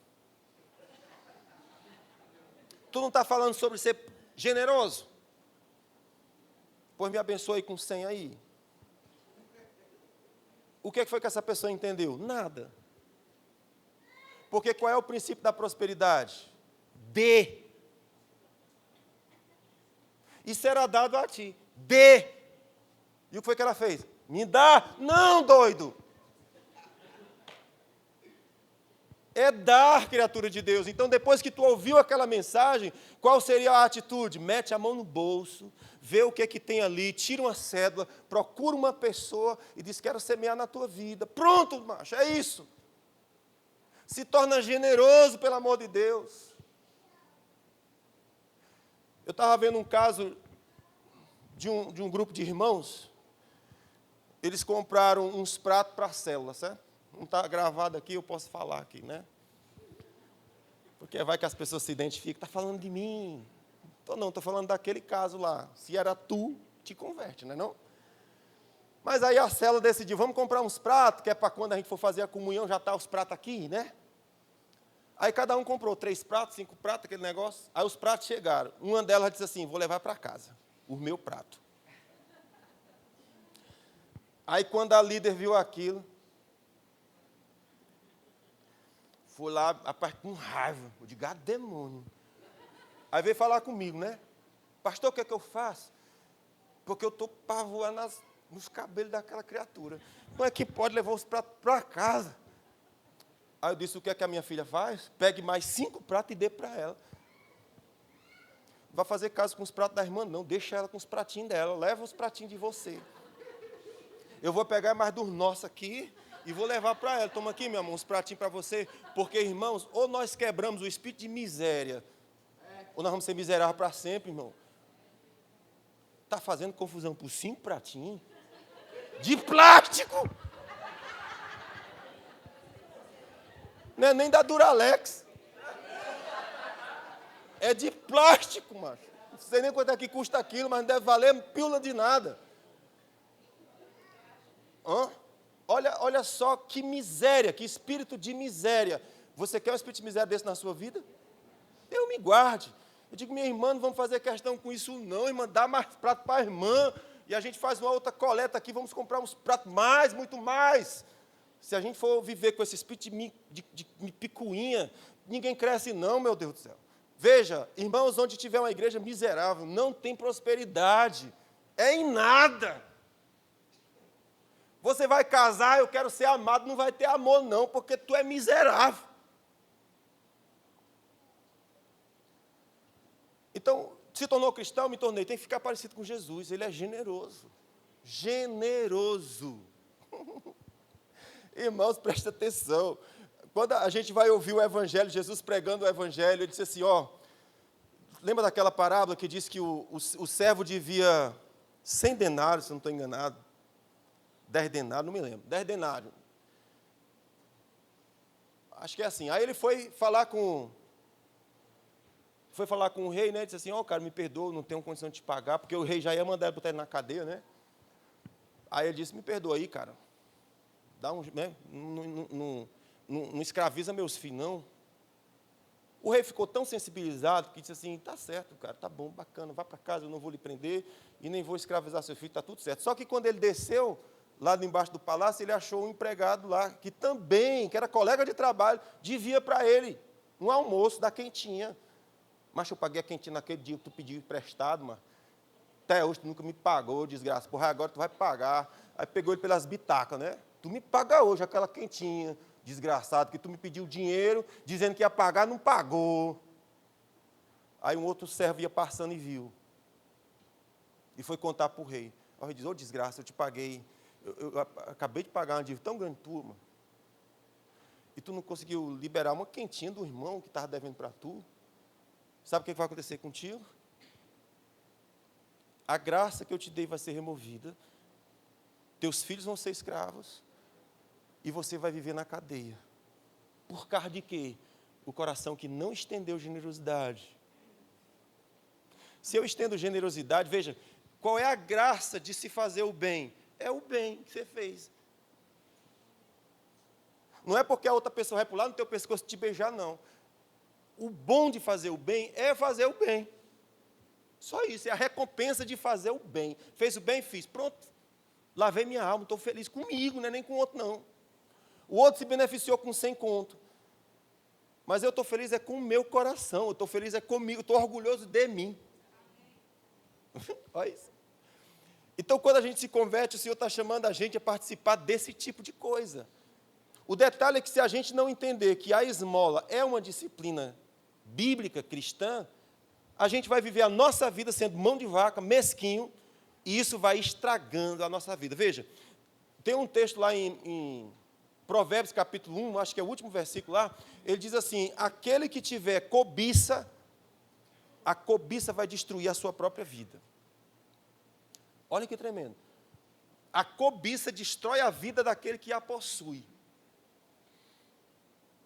Tu não está falando sobre ser generoso? Pois me abençoa aí com 100 aí. O que foi que essa pessoa entendeu? Nada. Porque qual é o princípio da prosperidade? Dê. E será dado a ti. Dê. E o que foi que ela fez? Me dá. Não, doido. É dar, criatura de Deus. Então, depois que tu ouviu aquela mensagem, qual seria a atitude? Mete a mão no bolso, vê o que tem ali, tira uma cédula, procura uma pessoa e diz, quero semear na tua vida. Pronto, macho, é isso. Se torna generoso, pelo amor de Deus. Eu estava vendo um caso de um grupo de irmãos, eles compraram uns pratos para a célula, certo? Não está gravado aqui, eu posso falar aqui, né? Porque vai que as pessoas se identificam, está falando de mim. Estou falando daquele caso lá. Se era tu, te converte, não é não? Mas aí a célula decidiu, vamos comprar uns pratos, que é para quando a gente for fazer a comunhão, já está os pratos aqui, né? Aí cada um comprou 3 pratos, 5 pratos, aquele negócio. Aí os pratos chegaram. Uma delas disse assim, vou levar para casa, o meu prato. Aí quando a líder viu aquilo, foi lá, rapaz, com raiva. Eu digo, demônio. Aí veio falar comigo, né? Pastor, o que é que eu faço? Porque eu estou para voar nos cabelos daquela criatura. Como é que pode levar os pratos para casa? Aí eu disse, o que é que a minha filha faz? Pegue mais 5 pratos e dê para ela. Não vai fazer caso com os pratos da irmã, não. Deixa ela com os pratinhos dela. Leva os pratinhos de você. Eu vou pegar mais dos nossos aqui e vou levar para ela. Toma aqui, meu amor, uns pratinhos para você. Porque, irmãos, ou nós quebramos o espírito de miséria, ou nós vamos ser miseráveis para sempre, irmão. Está fazendo confusão por 5 pratinhos? De plástico! Não é nem da Duralex. É de plástico, macho. Não sei nem quanto é que custa aquilo, mas não deve valer pílula de nada. Hã? Olha só que miséria, que espírito de miséria. Você quer um espírito de miséria desse na sua vida? Deus me guarde. Eu digo, minha irmã, não vamos fazer questão com isso não, irmã, dá mais prato para a irmã, e a gente faz uma outra coleta aqui, vamos comprar uns pratos mais, muito mais. Se a gente for viver com esse espírito de picuinha, ninguém cresce não, meu Deus do céu. Veja, irmãos, onde tiver uma igreja miserável, não tem prosperidade, é em nada. Você vai casar, eu quero ser amado, não vai ter amor não, porque tu é miserável. Então, se tornou cristão, me tornei, tem que ficar parecido com Jesus, ele é generoso. Generoso. Irmãos, presta atenção. Quando a gente vai ouvir o Evangelho, Jesus pregando o Evangelho, ele disse assim, lembra daquela parábola que diz que o servo devia 100 denários, se não estou enganado, 10 denários, não me lembro, 10 denários. Acho que é assim. Aí ele foi falar com o rei, né? Disse assim, cara, me perdoa, não tenho condição de te pagar, porque o rei já ia mandar ele botar ele na cadeia, né? Aí ele disse, me perdoa aí, cara. Dá né? Não escraviza meus filhos, não. O rei ficou tão sensibilizado que disse assim, tá certo, cara, tá bom, bacana, vá para casa, eu não vou lhe prender e nem vou escravizar seu filho, tá tudo certo. Só que quando ele desceu, lá embaixo do palácio, ele achou um empregado lá, que era colega de trabalho, devia para ele um almoço da quentinha. Mas eu paguei a quentinha naquele dia que tu pediu emprestado, mano. Até hoje tu nunca me pagou, desgraça. Porra, agora tu vai pagar. Aí pegou ele pelas bitacas, né? Tu me paga hoje aquela quentinha, desgraçado, que tu me pediu dinheiro, dizendo que ia pagar, não pagou. Aí um outro servo ia passando e viu. E foi contar para o rei. O rei diz, desgraça, eu te paguei. Eu acabei de pagar uma dívida tão grande tua, mano. E tu não conseguiu liberar uma quentinha do irmão que estava devendo para tu. Sabe o que vai acontecer contigo? A graça que eu te dei vai ser removida, teus filhos vão ser escravos, e você vai viver na cadeia. Por causa de quê? O coração que não estendeu generosidade. Se eu estendo generosidade, veja, qual é a graça de se fazer o bem? É o bem que você fez. Não é porque a outra pessoa vai pular no teu pescoço e te beijar, não. O bom de fazer o bem é fazer o bem. Só isso, é a recompensa de fazer o bem. Fez o bem, fiz. Pronto. Lavei minha alma, estou feliz comigo, não é nem com o outro, não. O outro se beneficiou com 100 conto. Mas eu estou feliz com o meu coração, eu estou feliz comigo, estou orgulhoso de mim. Olha isso. Então, quando a gente se converte, o Senhor está chamando a gente a participar desse tipo de coisa. O detalhe é que se a gente não entender que a esmola é uma disciplina bíblica, cristã, a gente vai viver a nossa vida sendo mão de vaca, mesquinho, e isso vai estragando a nossa vida. Veja, tem um texto lá em Provérbios, capítulo 1, acho que é o último versículo lá, ele diz assim, aquele que tiver cobiça, a cobiça vai destruir a sua própria vida. Olha que tremendo. A cobiça destrói a vida daquele que a possui.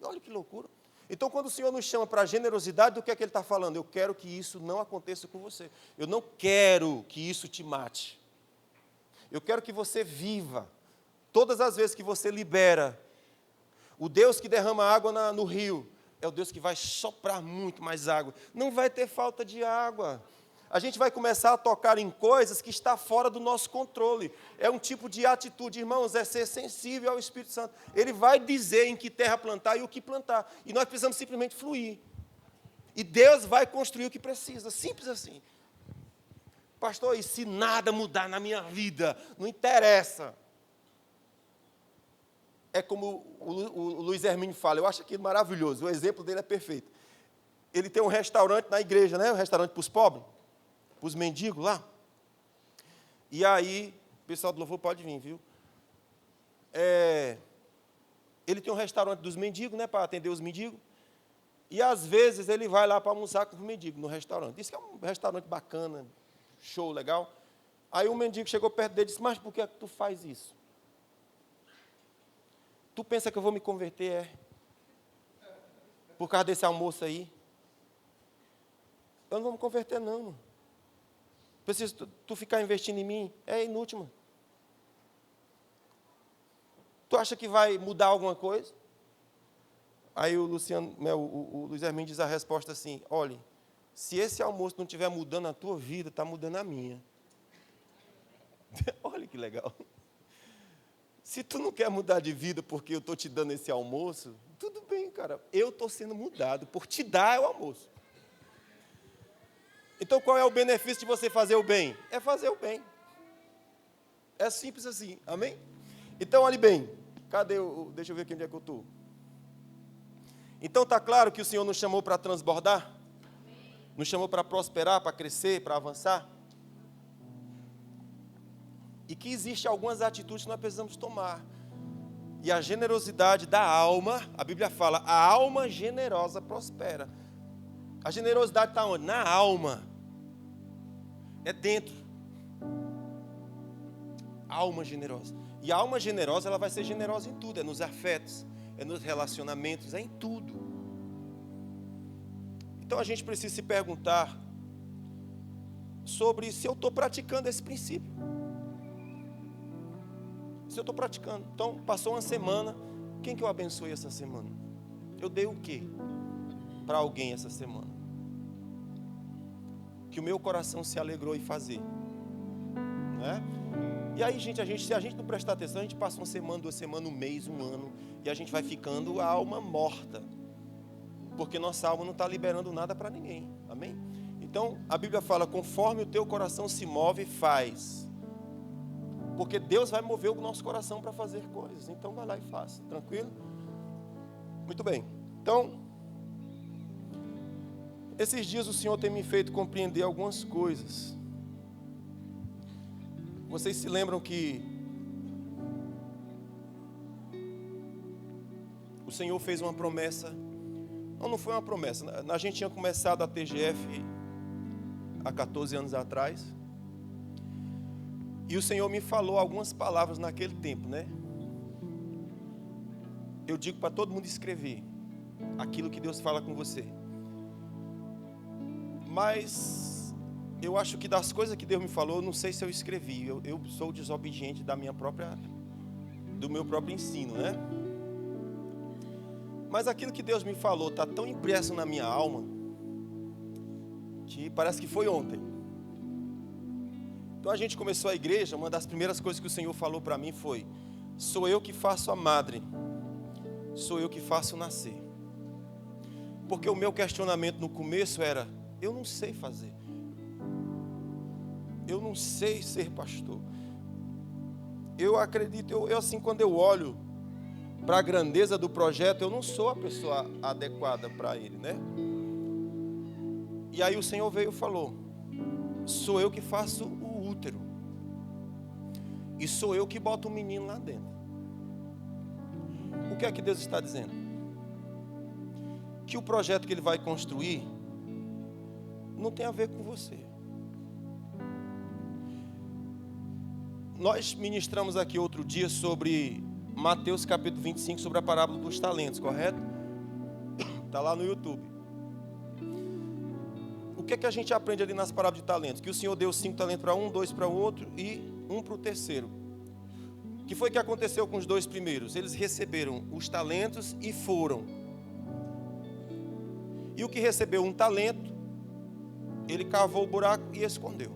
Olha que loucura. Então, quando o Senhor nos chama para a generosidade, do que é que Ele está falando? Eu quero que isso não aconteça com você. Eu não quero que isso te mate. Eu quero que você viva. Todas as vezes que você libera, o Deus que derrama água no rio, é o Deus que vai soprar muito mais água. Não vai ter falta de água. A gente vai começar a tocar em coisas que está fora do nosso controle. É um tipo de atitude, irmãos, é ser sensível ao Espírito Santo. Ele vai dizer em que terra plantar e o que plantar. E nós precisamos simplesmente fluir. E Deus vai construir o que precisa, simples assim. Pastor, e se nada mudar na minha vida? Não interessa. É como o Luiz Hermínio fala, eu acho aquilo maravilhoso, o exemplo dele é perfeito. Ele tem um restaurante na igreja, né? Um restaurante para os pobres. Para os mendigos lá. E aí, o pessoal do louvor pode vir, viu? Ele tem um restaurante dos mendigos, né? Para atender os mendigos. E às vezes ele vai lá para almoçar com os mendigos no restaurante. Diz que é um restaurante bacana, show, legal. Aí um mendigo chegou perto dele e disse, mas por que tu faz isso? Tu pensa que eu vou me converter, por causa desse almoço aí? Eu não vou me converter, não, mano. Preciso tu ficar investindo em mim? É inútil, mano. Tu acha que vai mudar alguma coisa? Aí o Luiz Hermínio diz a resposta assim: olhe, se esse almoço não estiver mudando a tua vida, está mudando a minha. Olha que legal. Se tu não quer mudar de vida porque eu estou te dando esse almoço, tudo bem, cara. Eu estou sendo mudado por te dar o almoço. Então, qual é o benefício de você fazer o bem? É fazer o bem. É simples assim, amém? Então, olhe bem. Cadê o... Deixa eu ver aqui onde é que eu estou. Então, está claro que o Senhor nos chamou para transbordar? Nos chamou para prosperar, para crescer, para avançar? E que existem algumas atitudes que nós precisamos tomar. E a generosidade da alma, a Bíblia fala, a alma generosa prospera. A generosidade está onde? Na alma. É dentro. Alma generosa. E a alma generosa, ela vai ser generosa em tudo. É nos afetos, é nos relacionamentos, é em tudo. Então a gente precisa se perguntar sobre se eu estou praticando esse princípio. Se eu estou praticando. Então, passou uma semana. Quem que eu abençoei essa semana? Eu dei o quê para alguém essa semana? Que o meu coração se alegrou em fazer. Né? E aí, gente, se a gente não prestar atenção, a gente passa uma semana, 2 semanas, um mês, um ano, e a gente vai ficando a alma morta. Porque nossa alma não está liberando nada para ninguém. Amém? Então, a Bíblia fala, conforme o teu coração se move, faz. Porque Deus vai mover o nosso coração para fazer coisas. Então vai lá e faça. Tranquilo? Muito bem. Então, esses dias o Senhor tem me feito compreender algumas coisas. Vocês se lembram que o Senhor fez uma promessa? Não foi uma promessa. A gente tinha começado a TGF há 14 anos atrás. E o Senhor me falou algumas palavras naquele tempo, né? Eu digo para todo mundo escrever aquilo que Deus fala com você. Mas eu acho que das coisas que Deus me falou, eu não sei se eu escrevi. Eu sou desobediente do meu próprio ensino, né? Mas aquilo que Deus me falou está tão impresso na minha alma que parece que foi ontem. Então a gente começou a igreja, uma das primeiras coisas que o Senhor falou para mim foi: sou eu que faço a madre, sou eu que faço nascer. Porque o meu questionamento no começo era: eu não sei fazer, eu não sei ser pastor. Eu acredito, eu assim, quando eu olho para a grandeza do projeto, eu não sou a pessoa adequada para ele, né? E aí o Senhor veio e falou: sou eu que faço o útero. E sou eu que boto o menino lá dentro. O que é que Deus está dizendo? Que o projeto que Ele vai construir não tem a ver com você. Nós ministramos aqui outro dia sobre Mateus capítulo 25, sobre a parábola dos talentos, correto? Está lá no YouTube. O que é que a gente aprende ali nas parábolas de talentos? Que o Senhor deu 5 talentos para um, 2 para o outro e 1 para o terceiro. O que foi que aconteceu com os 2 primeiros? Eles receberam os talentos e foram. E o que recebeu 1 talento, ele cavou o buraco e escondeu.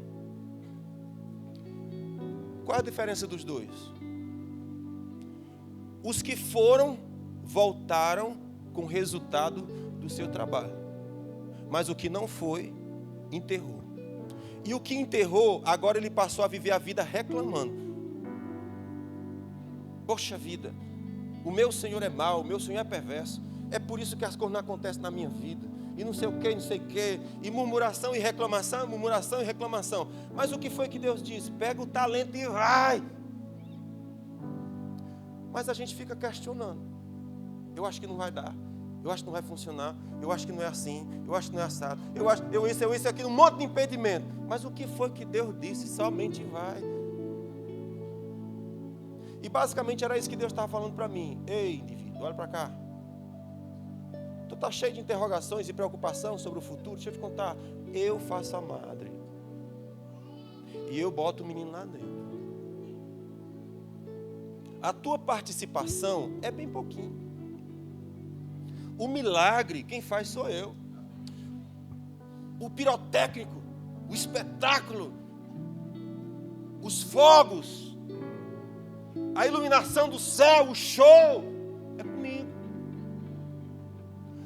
Qual é a diferença dos 2? Os que foram, voltaram com o resultado do seu trabalho. Mas o que não foi, enterrou. E o que enterrou, agora ele passou a viver a vida reclamando. Poxa vida, o meu Senhor é mau, o meu Senhor é perverso. É por isso que as coisas não acontecem na minha vida. E não sei o que, não sei o que. E murmuração e reclamação, murmuração e reclamação. Mas o que foi que Deus disse? Pega o talento e vai. Mas a gente fica questionando. Eu acho que não vai dar. Eu acho que não vai funcionar. Eu acho que não é assim. Eu acho que não é assado. Eu acho isso aqui, um monte de impedimento. Mas o que foi que Deus disse? Somente vai. E basicamente era isso que Deus estava falando para mim. Ei, indivíduo, olha para cá. Tu está cheio de interrogações e preocupação sobre o futuro. Deixa eu te contar. Eu faço a madre. E eu boto o menino lá dentro. a tua participação é bem pouquinho. O milagre, quem faz sou eu. O pirotécnico, o espetáculo, os fogos, a iluminação do céu, o show, é comigo.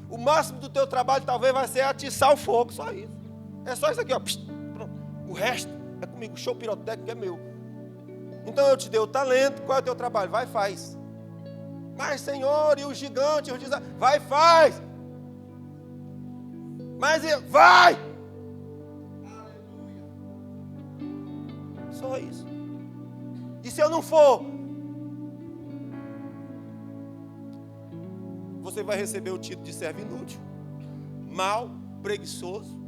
O máximo do teu trabalho talvez vai ser atiçar o fogo, só isso. É só isso aqui, ó. Psst, pronto. O resto é comigo, o show pirotécnico é meu. Então eu te dei o talento, qual é o teu trabalho? Vai e faz. Mas Senhor, e o gigante, os desafios, vai e faz. Mas vai! Só isso. E se eu não for? Você vai receber o título de servo inútil, mau, preguiçoso.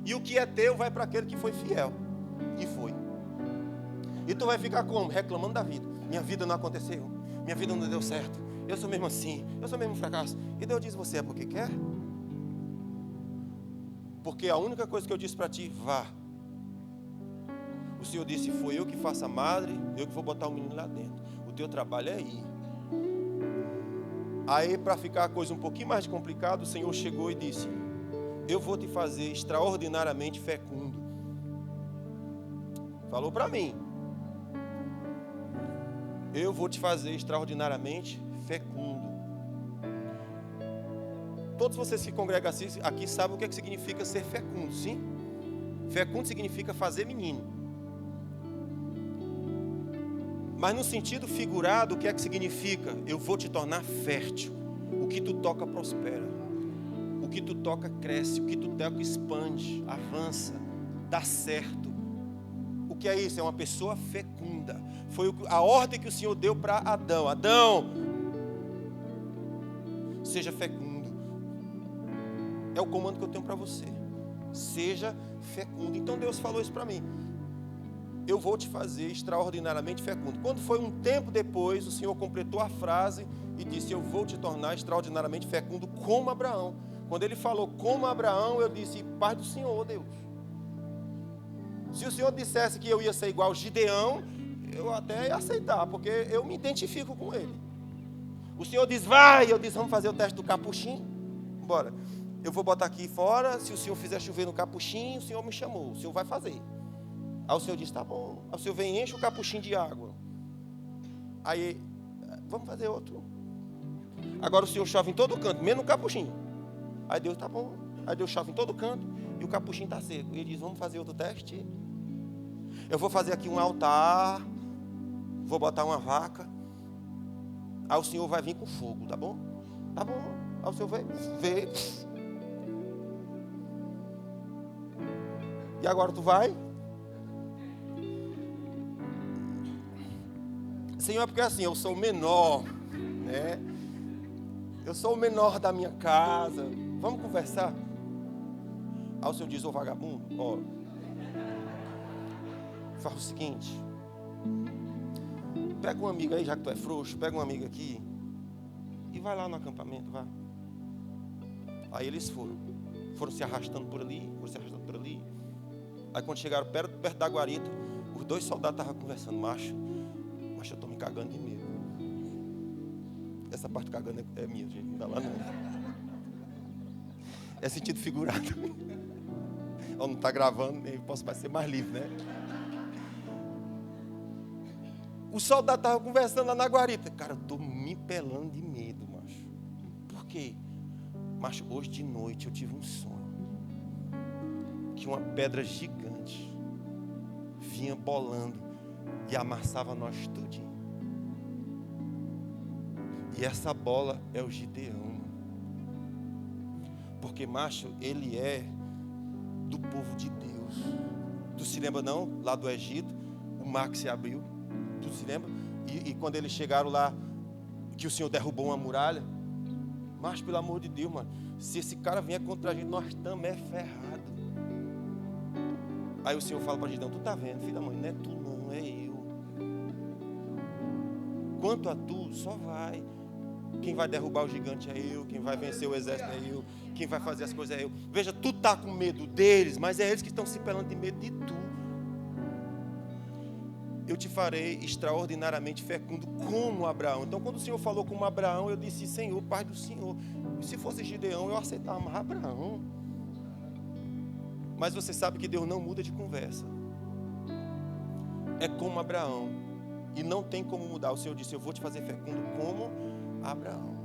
E o que é teu vai para aquele que foi fiel. E foi. E tu vai ficar como? Reclamando da vida. Minha vida não aconteceu. Minha vida não deu certo. Eu sou mesmo assim. Eu sou mesmo um fracasso. E Deus diz, você é porque quer? Porque a única coisa que eu disse para ti, vá. O Senhor disse, foi eu que faço a madre, eu que vou botar o menino lá dentro. O teu trabalho é ir. Aí, para ficar a coisa um pouquinho mais complicada, o Senhor chegou e disse, eu vou te fazer extraordinariamente fecundo. Falou para mim. Eu vou te fazer extraordinariamente fecundo. Todos vocês que congregam aqui sabem o que significa ser fecundo, sim? Fecundo significa fazer menino. Mas no sentido figurado, o que é que significa? Eu vou te tornar fértil. O que tu toca prospera. O que tu toca cresce. O que tu toca expande, avança, dá certo. O que é isso? É uma pessoa fecunda. Foi a ordem que o Senhor deu para Adão. Adão, seja fecundo. É o comando que eu tenho para você. Seja fecundo. Então Deus falou isso para mim. Eu vou te fazer extraordinariamente fecundo. Quando foi um tempo depois, o Senhor completou a frase e disse, eu vou te tornar extraordinariamente fecundo como Abraão. Quando ele falou como Abraão, eu disse, Pai do Senhor, Deus. Se o Senhor dissesse que eu ia ser igual Gideão, eu até ia aceitar, porque eu me identifico com ele. O Senhor diz, vai, eu disse, vamos fazer o teste do capuchinho. Bora. Eu vou botar aqui fora, se o Senhor fizer chover no capuchinho, o Senhor me chamou, o Senhor vai fazer. Aí o Senhor diz, tá bom. Aí o Senhor vem e enche o capuchinho de água. Aí, vamos fazer outro. Agora o Senhor chove em todo canto, menos no capuchinho. Aí Deus, tá bom. Aí Deus chove em todo canto e o capuchinho está seco. E ele diz, vamos fazer outro teste. Eu vou fazer aqui um altar, vou botar uma vaca. Aí o Senhor vai vir com fogo, tá bom? Tá bom. Aí o Senhor vê. E agora tu vai? Senhor, é porque assim, eu sou o menor, né? Eu sou o menor da minha casa. Vamos conversar? Aí o Senhor diz, ô vagabundo, ó, faz o seguinte, pega uma amiga aí, já que tu é frouxo, pega uma amiga aqui e vai lá no acampamento, vai. Aí eles foram se arrastando por ali, Aí quando chegaram perto da guarita, os dois soldados estavam conversando, macho, eu estou me cagando de medo. Essa parte cagando é minha, gente, não dá lá não. É sentido figurado. Ó, não está gravando, nem vai ser mais livre, né? O soldado estava conversando lá na guarita. Cara, eu estou me pelando de medo, macho. Por quê? Macho, hoje de noite eu tive um sonho. Que uma pedra gigante vinha bolando e amassava nós tudinho. E essa bola é o Gideão. Porque, macho, ele é do povo de Deus. Tu se lembra não? Lá do Egito, o mar que se abriu. Tu se lembra? E quando eles chegaram lá, que o Senhor derrubou uma muralha. Macho, pelo amor de Deus, mano. Se esse cara vier contra a gente, nós estamos ferrados. Aí o Senhor fala para Gideão, tu tá vendo, filho da mãe, não é tu não, é eu. Quanto a tu, só vai. Quem vai derrubar o gigante é eu. Quem vai vencer o exército é eu. Quem vai fazer as coisas é eu. Veja, tu tá com medo deles, mas é eles que estão se pelando de medo de tu. eu te farei extraordinariamente fecundo como Abraão. Então, quando o Senhor falou como Abraão, eu disse, Senhor, Pai do Senhor. Se fosse Gideão, eu aceitava, mas Abraão. Mas você sabe que Deus não muda de conversa. É como Abraão. E não tem como mudar. O Senhor disse, eu vou te fazer fecundo como Abraão.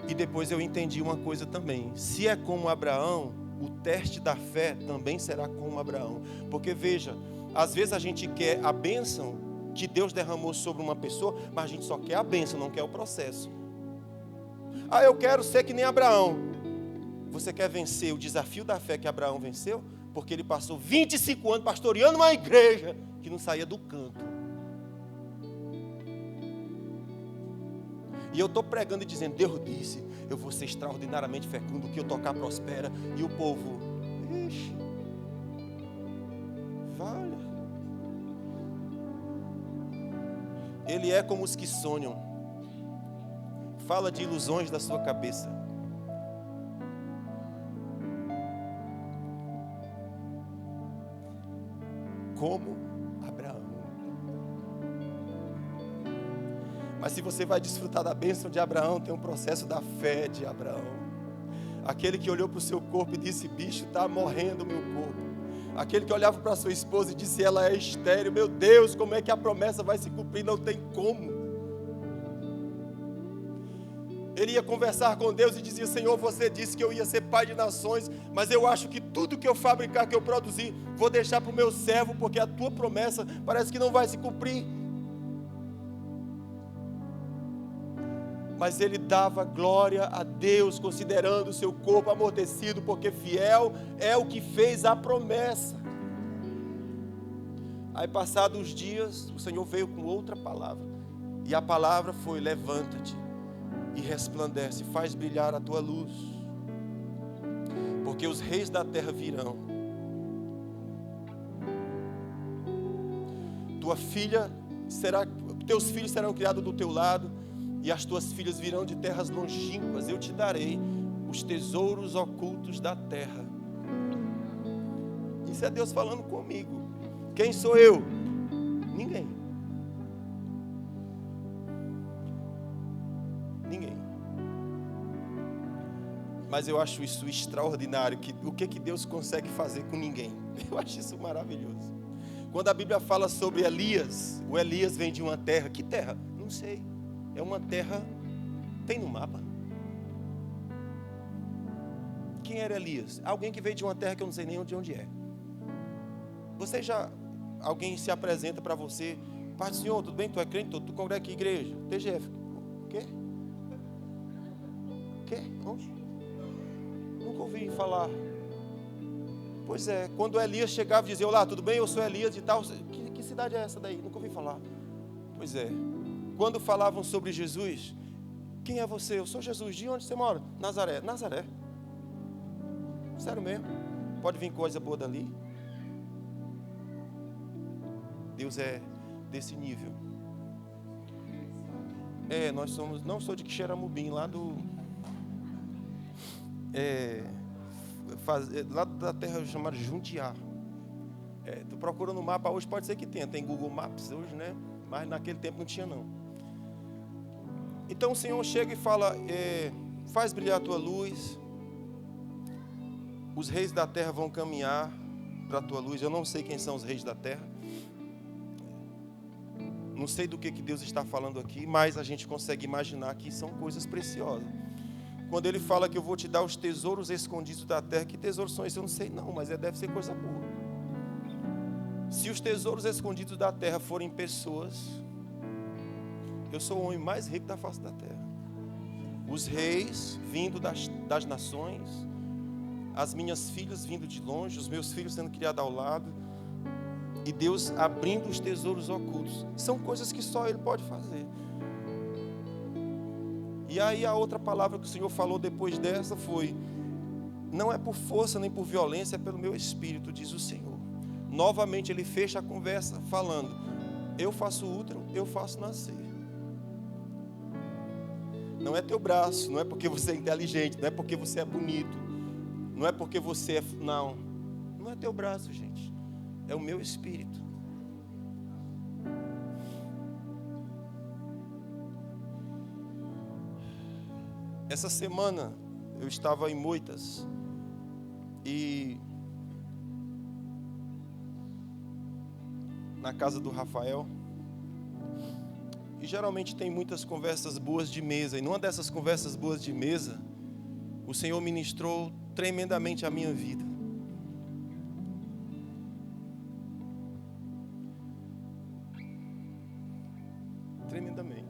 E depois eu entendi uma coisa também. Se é como Abraão, o teste da fé também será como Abraão. Porque veja, às vezes a gente quer a bênção que Deus derramou sobre uma pessoa, mas a gente só quer a bênção, não quer o processo. Ah, eu quero ser que nem Abraão. Você quer vencer o desafio da fé que Abraão venceu? Porque ele passou 25 anos pastoreando uma igreja que não saía do canto. E eu estou pregando e dizendo, Deus disse, eu vou ser extraordinariamente fecundo, o que eu tocar prospera. E o povo, ixi, vale. Ele é como os que sonham. Fala de ilusões da sua cabeça. Como Abraão. Mas se você vai desfrutar da bênção de Abraão, tem um processo da fé de Abraão. Aquele que olhou para o seu corpo e disse, bicho, está morrendo o meu corpo. Aquele que olhava para a sua esposa e disse, ela é estéril. Meu Deus, como é que a promessa vai se cumprir? Não tem como. Ele ia conversar com Deus e dizia, Senhor, você disse que eu ia ser pai de nações, mas eu acho que tudo que eu fabricar, que eu produzir, vou deixar para o meu servo, porque a tua promessa parece que não vai se cumprir. Mas ele dava glória a Deus, considerando o seu corpo amortecido, porque fiel é o que fez a promessa. Aí passados os dias, o Senhor veio com outra palavra, e a palavra foi, levanta-te e resplandece, faz brilhar a tua luz, porque os reis da terra virão. Teus filhos serão criados do teu lado, e as tuas filhas virão de terras longínquas. Eu te darei os tesouros ocultos da terra. Isso é Deus falando comigo. Quem sou eu? Ninguém. Ninguém. Mas eu acho isso extraordinário. O que Deus consegue fazer com ninguém? Eu acho isso maravilhoso. Quando a Bíblia fala sobre Elias, o Elias vem de uma terra. Que terra? Não sei. É uma terra, tem no mapa. Quem era Elias? Alguém que veio de uma terra que eu não sei nem de onde é. Alguém se apresenta para você, Pai do Senhor, tudo bem? Tu é crente? Tu congrega que igreja? TGF. O quê? Onde? Nunca ouvi falar. Pois é, quando Elias chegava e dizia, olá, tudo bem? Eu sou Elias e tal. Que cidade é essa daí? Nunca ouvi falar. Pois é. Quando falavam sobre Jesus, quem é você? Eu sou Jesus. De onde você mora? Nazaré. Nazaré? Sério mesmo? Pode vir coisa boa dali? Deus é desse nível. Nós somos, não sou de Quixeramobim, lá do... lá da terra chamada Jundiá. Tu procura no mapa hoje, pode ser que tenha. Tem Google Maps hoje, né? Mas naquele tempo não tinha não. Então o Senhor chega e fala, faz brilhar a tua luz, os reis da terra vão caminhar para a tua luz. Eu não sei quem são os reis da terra, não sei do que Deus está falando aqui, mas a gente consegue imaginar que são coisas preciosas. Quando ele fala que eu vou te dar os tesouros escondidos da terra, que tesouros são esses? Eu não sei não, mas deve ser coisa boa. Se os tesouros escondidos da terra forem pessoas, eu sou o homem mais rico da face da terra. Os reis vindo das nações, as minhas filhas vindo de longe, os meus filhos sendo criados ao lado, e Deus abrindo os tesouros ocultos. São coisas que só Ele pode fazer. E aí a outra palavra que o Senhor falou depois dessa foi, não é por força nem por violência, é pelo meu espírito, diz o Senhor. Novamente Ele fecha a conversa falando, eu faço útero, eu faço nascer. Não é teu braço, não é porque você é inteligente, não é porque você é bonito, não é porque você é... Não é teu braço, gente. É o meu espírito. Essa semana eu estava em Moitas e na casa do Rafael, e geralmente tem muitas conversas boas de mesa, e numa dessas conversas boas de mesa, o Senhor ministrou tremendamente a minha vida. Tremendamente.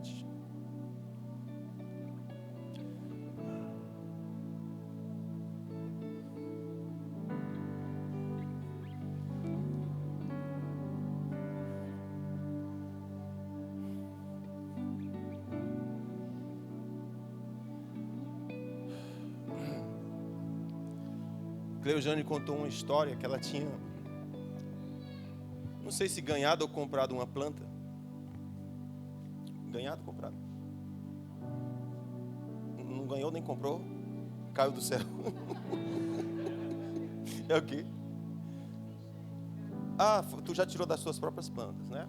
Cleojane contou uma história que ela tinha, não sei se ganhado ou comprado uma planta. Ganhado ou comprado? Não ganhou nem comprou? Caiu do céu. É o quê? Ah, tu já tirou das suas próprias plantas, né?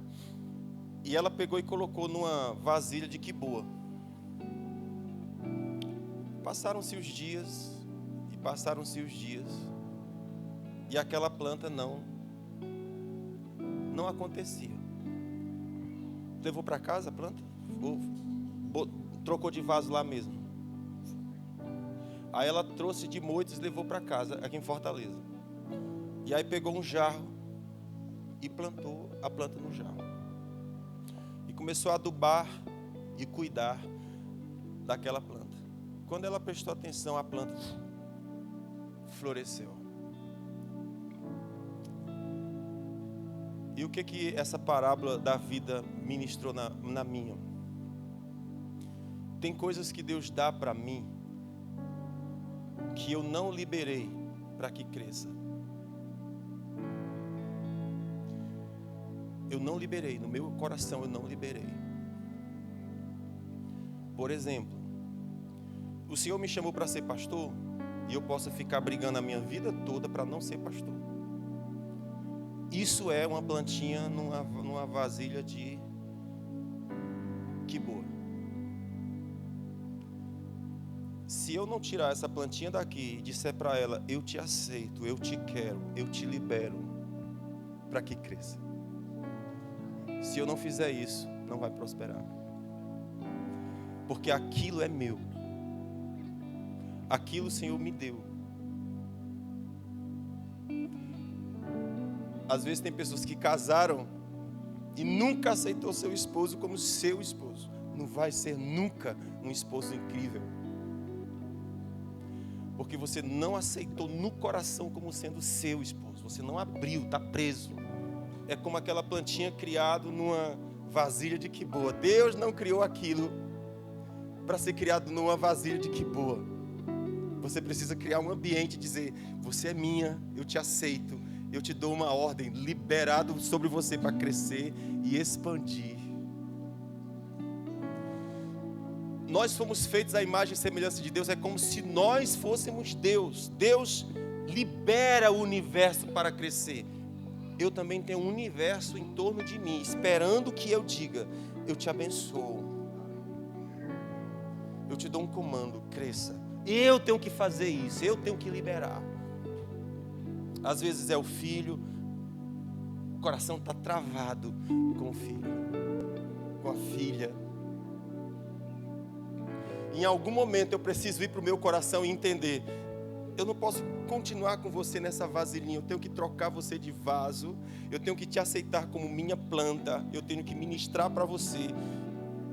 E ela pegou e colocou numa vasilha de quiboa. Passaram-se os dias. Passaram-se os dias e aquela planta não acontecia. Levou para casa a planta? Ou trocou de vaso lá mesmo? Aí ela trouxe de Moitas e levou para casa, aqui em Fortaleza. E aí pegou um jarro e plantou a planta no jarro. E começou a adubar e cuidar daquela planta. Quando ela prestou atenção, a planta floresceu. E o que essa parábola da vida ministrou na minha? Tem coisas que Deus dá para mim que eu não liberei para que cresça. Eu não liberei, no meu coração eu não liberei. Por exemplo, o Senhor me chamou para ser pastor, e eu posso ficar brigando a minha vida toda para não ser pastor. Isso é uma plantinha numa vasilha de quiboa. Se eu não tirar essa plantinha daqui e disser para ela, eu te aceito, eu te quero, eu te libero, para que cresça. Se eu não fizer isso, não vai prosperar. Porque aquilo é meu. Aquilo o Senhor me deu. Às vezes tem pessoas que casaram e nunca aceitou seu esposo como seu esposo. Não vai ser nunca um esposo incrível. Porque você não aceitou no coração como sendo seu esposo. Você não abriu, está preso. É como aquela plantinha criada numa vasilha de quiboa. Deus não criou aquilo para ser criado numa vasilha de quiboa. Você precisa criar um ambiente e dizer, você é minha, eu te aceito, eu te dou uma ordem, liberado sobre você para crescer e expandir. Nós fomos feitos à imagem e semelhança de Deus, é como se nós fôssemos Deus. Deus libera o universo para crescer. Eu também tenho um universo em torno de mim, esperando que eu diga, eu te abençoo. Eu te dou um comando, cresça. Eu tenho que fazer isso, eu tenho que liberar. Às vezes é o filho, o coração está travado com o filho, com a filha. Em algum momento eu preciso ir para o meu coração e entender, eu não posso continuar com você nessa vasilhinha, eu tenho que trocar você de vaso, eu tenho que te aceitar como minha planta, eu tenho que ministrar para você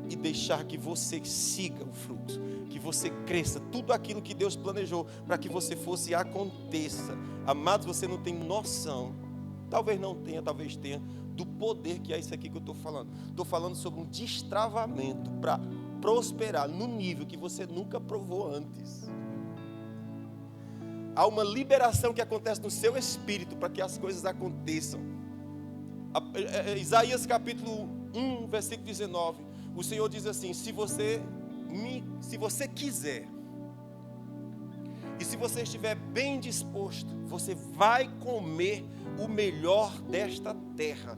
e deixar que você siga o fluxo, que você cresça, tudo aquilo que Deus planejou para que você fosse aconteça. Amados, você não tem noção, talvez não tenha, talvez tenha, do poder que é isso aqui que eu estou falando. Estou falando sobre um destravamento para prosperar no nível que você nunca provou antes. Há uma liberação que acontece no seu espírito para que as coisas aconteçam. Isaías capítulo 1, versículo 19. O Senhor diz assim, se você quiser, e se você estiver bem disposto, você vai comer o melhor desta terra.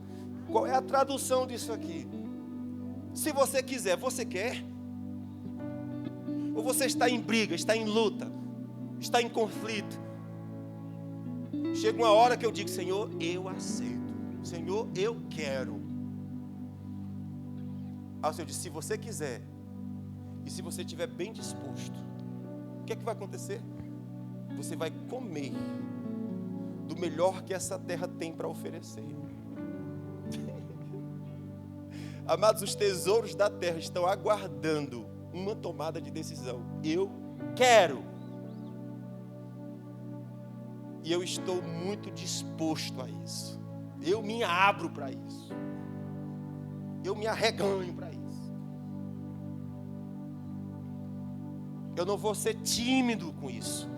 Qual é a tradução disso aqui? Se você quiser, você quer? Ou você está em briga, está em luta, está em conflito. Chega uma hora que eu digo: Senhor, eu aceito. Senhor, eu quero. Aí o Senhor diz: se você quiser, e se você estiver bem disposto, o que é que vai acontecer? Você vai comer do melhor que essa terra tem para oferecer. Amados, os tesouros da terra estão aguardando uma tomada de decisão. Eu quero. E eu estou muito disposto a isso. Eu me abro para isso. Eu me arreganho para isso. Eu não vou ser tímido com isso.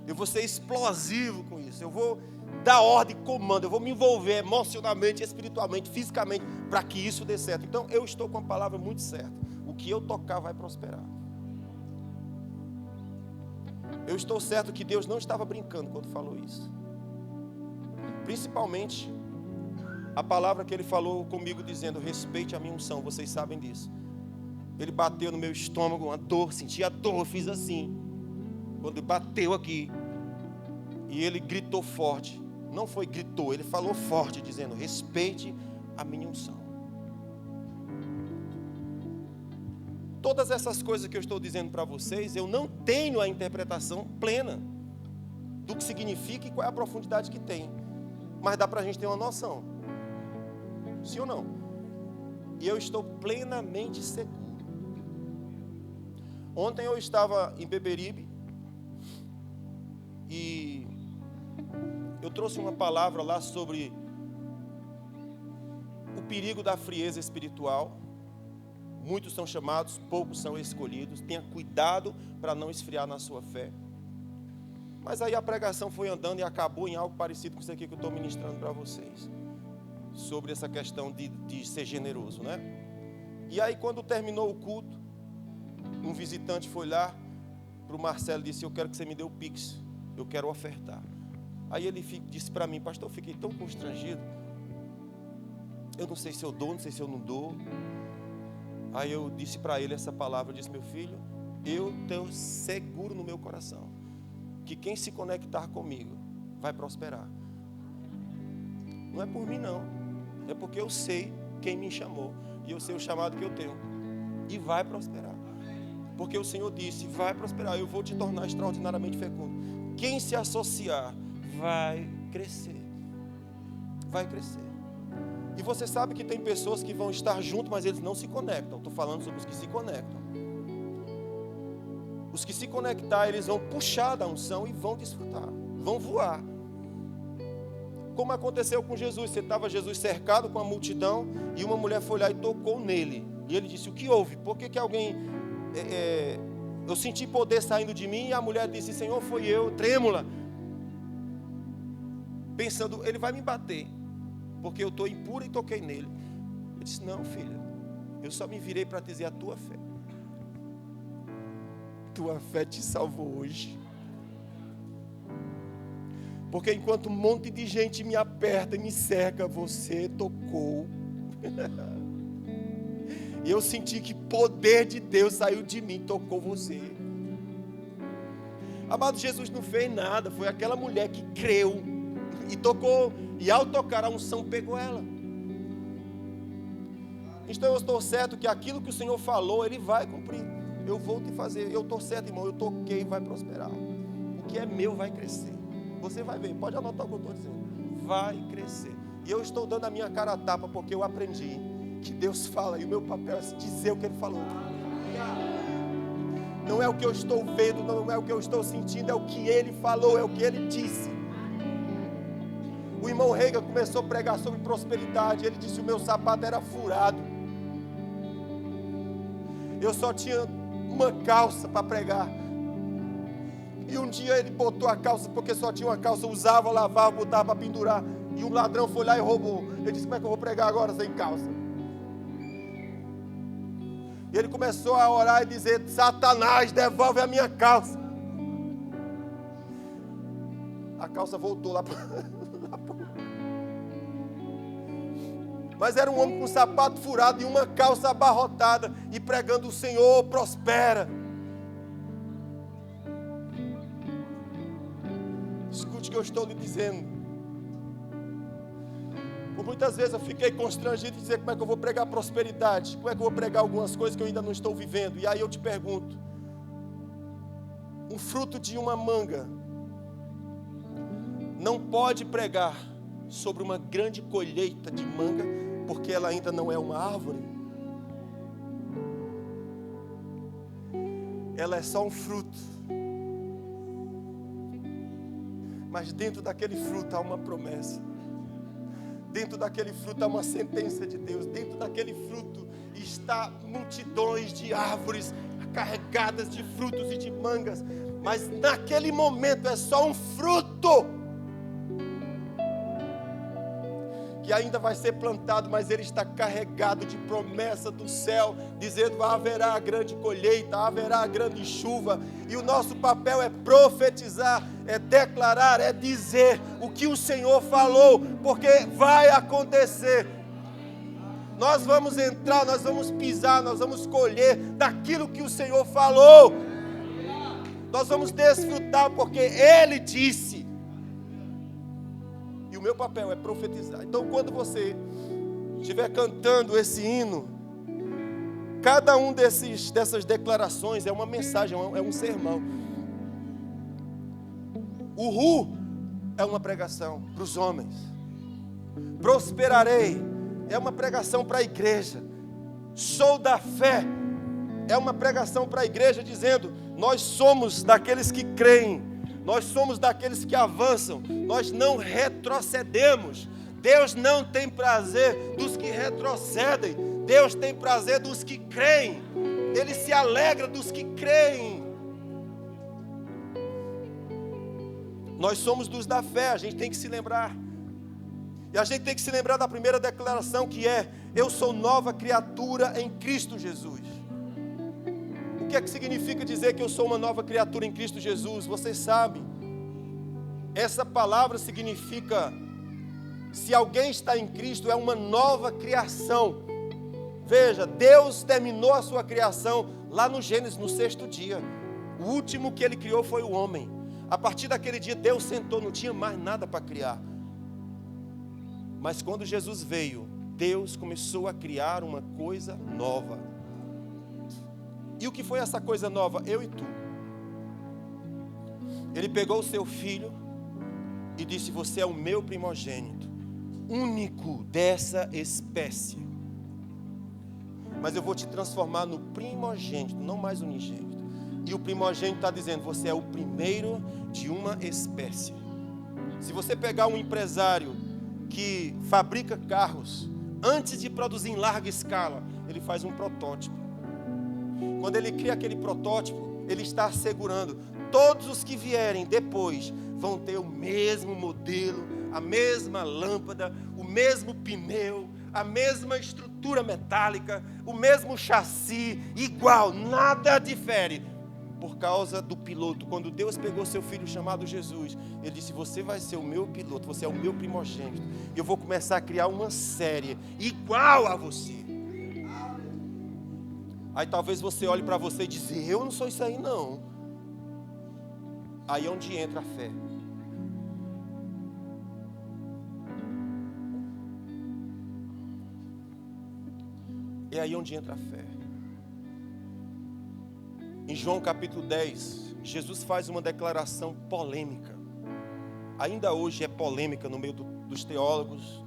Eu vou ser explosivo com isso. Eu vou dar ordem e comando. Eu vou me envolver emocionalmente, espiritualmente, fisicamente, para que isso dê certo. Então eu estou com a palavra muito certa. O que eu tocar vai prosperar. Eu estou certo que Deus não estava brincando quando falou isso. Principalmente a palavra que Ele falou comigo dizendo: respeite a minha unção. Vocês sabem disso. Ele bateu no meu estômago, uma dor, senti a dor, eu fiz assim. Quando bateu aqui, e Ele gritou forte. Não foi gritou, Ele falou forte, dizendo: respeite a minha unção. Todas essas coisas que eu estou dizendo para vocês, eu não tenho a interpretação plena do que significa e qual é a profundidade que tem. Mas dá para a gente ter uma noção. Sim ou não? E eu estou plenamente seguro. Ontem eu estava em Beberibe e eu trouxe uma palavra lá sobre o perigo da frieza espiritual. Muitos são chamados, poucos são escolhidos. Tenha cuidado para não esfriar na sua fé. Mas aí a pregação foi andando e acabou em algo parecido com isso aqui que eu estou ministrando para vocês. Sobre essa questão de ser generoso, né? E aí quando terminou o culto, um visitante foi lá para o Marcelo e disse: eu quero que você me dê o Pix, eu quero ofertar. Aí ele disse para mim: pastor, eu fiquei tão constrangido. Eu não sei se eu dou, não sei se eu não dou. Aí eu disse para ele essa palavra, eu disse: meu filho, eu tenho seguro no meu coração que quem se conectar comigo vai prosperar. Não é por mim não, é porque eu sei quem me chamou e eu sei o chamado que eu tenho, e vai prosperar, porque o Senhor disse: vai prosperar, eu vou te tornar extraordinariamente fecundo. Quem se associar vai crescer, vai crescer. E você sabe que tem pessoas que vão estar juntos, mas eles não se conectam. Estou falando sobre os que se conectam. Os que se conectar, eles vão puxar da unção e vão desfrutar, vão voar. Como aconteceu com Jesus. Você estava Jesus cercado com a multidão e uma mulher foi lá e tocou nele. E ele disse: o que houve? Por que alguém... eu senti poder saindo de mim. E a mulher disse: Senhor, foi eu, trêmula, pensando: ele vai me bater porque eu estou impura, e toquei nele. Eu disse: não, filha, eu só me virei para dizer a tua fé. Tua fé te salvou hoje. Porque enquanto um monte de gente me aperta e me cerca, você tocou. E eu senti que poder de Deus saiu de mim, tocou você. Amado, Jesus não fez nada, foi aquela mulher que creu e tocou, e ao tocar a unção pegou ela. Então eu estou certo que aquilo que o Senhor falou, Ele vai cumprir. Eu vou te fazer, eu estou certo, irmão, eu toquei, vai prosperar. O que é meu vai crescer. Você vai ver, pode anotar o que eu estou dizendo. Vai crescer. E eu estou dando a minha cara a tapa, porque eu aprendi que Deus fala, e o meu papel é dizer o que Ele falou. Não é o que eu estou vendo, não é o que eu estou sentindo, é o que Ele falou, é o que Ele disse. O irmão Reiga começou a pregar sobre prosperidade. Ele disse: o meu sapato era furado, eu só tinha uma calça para pregar. E um dia ele botou a calça, porque só tinha uma calça, usava, lavava, botava para pendurar, e um ladrão foi lá e roubou. Ele disse: como é que eu vou pregar agora sem calça? E ele começou a orar e dizer: Satanás, devolve a minha calça. A calça voltou lá para... Mas era um homem com sapato furado e uma calça abarrotada, e pregando: o Senhor prospera, que eu estou lhe dizendo. Por muitas vezes eu fiquei constrangido de dizer como é que eu vou pregar prosperidade, como é que eu vou pregar algumas coisas que eu ainda não estou vivendo. E aí eu te pergunto, um fruto de uma manga não pode pregar sobre uma grande colheita de manga, porque ela ainda não é uma árvore. Ela é só um fruto. Mas dentro daquele fruto há uma promessa. Dentro daquele fruto há uma sentença de Deus. Dentro daquele fruto está multidões de árvores carregadas de frutos e de mangas. Mas naquele momento é só um fruto que ainda vai ser plantado, mas ele está carregado de promessa do céu, dizendo: haverá grande colheita, haverá grande chuva. E o nosso papel é profetizar, é declarar, é dizer o que o Senhor falou, porque vai acontecer. Nós vamos entrar, nós vamos pisar, nós vamos colher daquilo que o Senhor falou. Nós vamos desfrutar porque Ele disse. E o meu papel é profetizar. Então, quando você estiver cantando esse hino, cada um dessas declarações é uma mensagem, é um sermão. O Ru é uma pregação para os homens. Prosperarei é uma pregação para a igreja. Sou da fé é uma pregação para a igreja, dizendo: nós somos daqueles que creem, nós somos daqueles que avançam, nós não retrocedemos. Deus não tem prazer dos que retrocedem, Deus tem prazer dos que creem, Ele se alegra dos que creem. Nós somos dos da fé, a gente tem que se lembrar. E a gente tem que se lembrar da primeira declaração, que é: eu sou nova criatura em Cristo Jesus. O que é que significa dizer que eu sou uma nova criatura em Cristo Jesus? Vocês sabem, essa palavra significa, se alguém está em Cristo, é uma nova criação. Veja, Deus terminou a sua criação lá no Gênesis, no 6º dia. O último que Ele criou foi o homem. A partir daquele dia, Deus sentou, não tinha mais nada para criar. Mas quando Jesus veio, Deus começou a criar uma coisa nova. E o que foi essa coisa nova? Eu e tu. Ele pegou o seu filho e disse: você é o meu primogênito, único dessa espécie. Mas eu vou te transformar no primogênito, não mais unigênito. E o primogênito está dizendo: você é o primeiro de uma espécie. Se você pegar um empresário que fabrica carros, antes de produzir em larga escala, ele faz um protótipo. Quando ele cria aquele protótipo, ele está assegurando: todos os que vierem depois vão ter o mesmo modelo, a mesma lâmpada, o mesmo pneu, a mesma estrutura metálica, o mesmo chassi, igual, nada difere. Por causa do piloto. Quando Deus pegou seu filho chamado Jesus, Ele disse: você vai ser o meu piloto, você é o meu primogênito. E eu vou começar a criar uma série igual a você. Aí talvez você olhe para você e diz: eu não sou isso aí não. Aí é onde entra a fé. É aí onde entra a fé. Em João capítulo 10, Jesus faz uma declaração polêmica. Ainda hoje é polêmica no meio dos teólogos.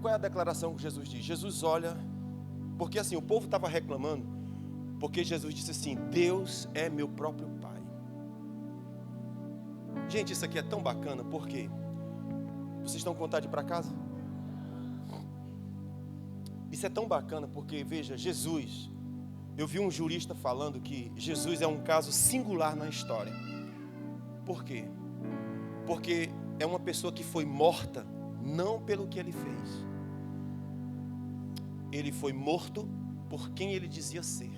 Qual é a declaração que Jesus diz? Jesus olha, porque assim, o povo estava reclamando, porque Jesus disse assim: Deus é meu próprio Pai. Gente, isso aqui é tão bacana, por quê? Vocês estão com vontade de ir para casa? Isso é tão bacana porque, veja, Jesus... Eu vi um jurista falando que Jesus é um caso singular na história. Por quê? Porque é uma pessoa que foi morta não pelo que ele fez. Ele foi morto por quem ele dizia ser.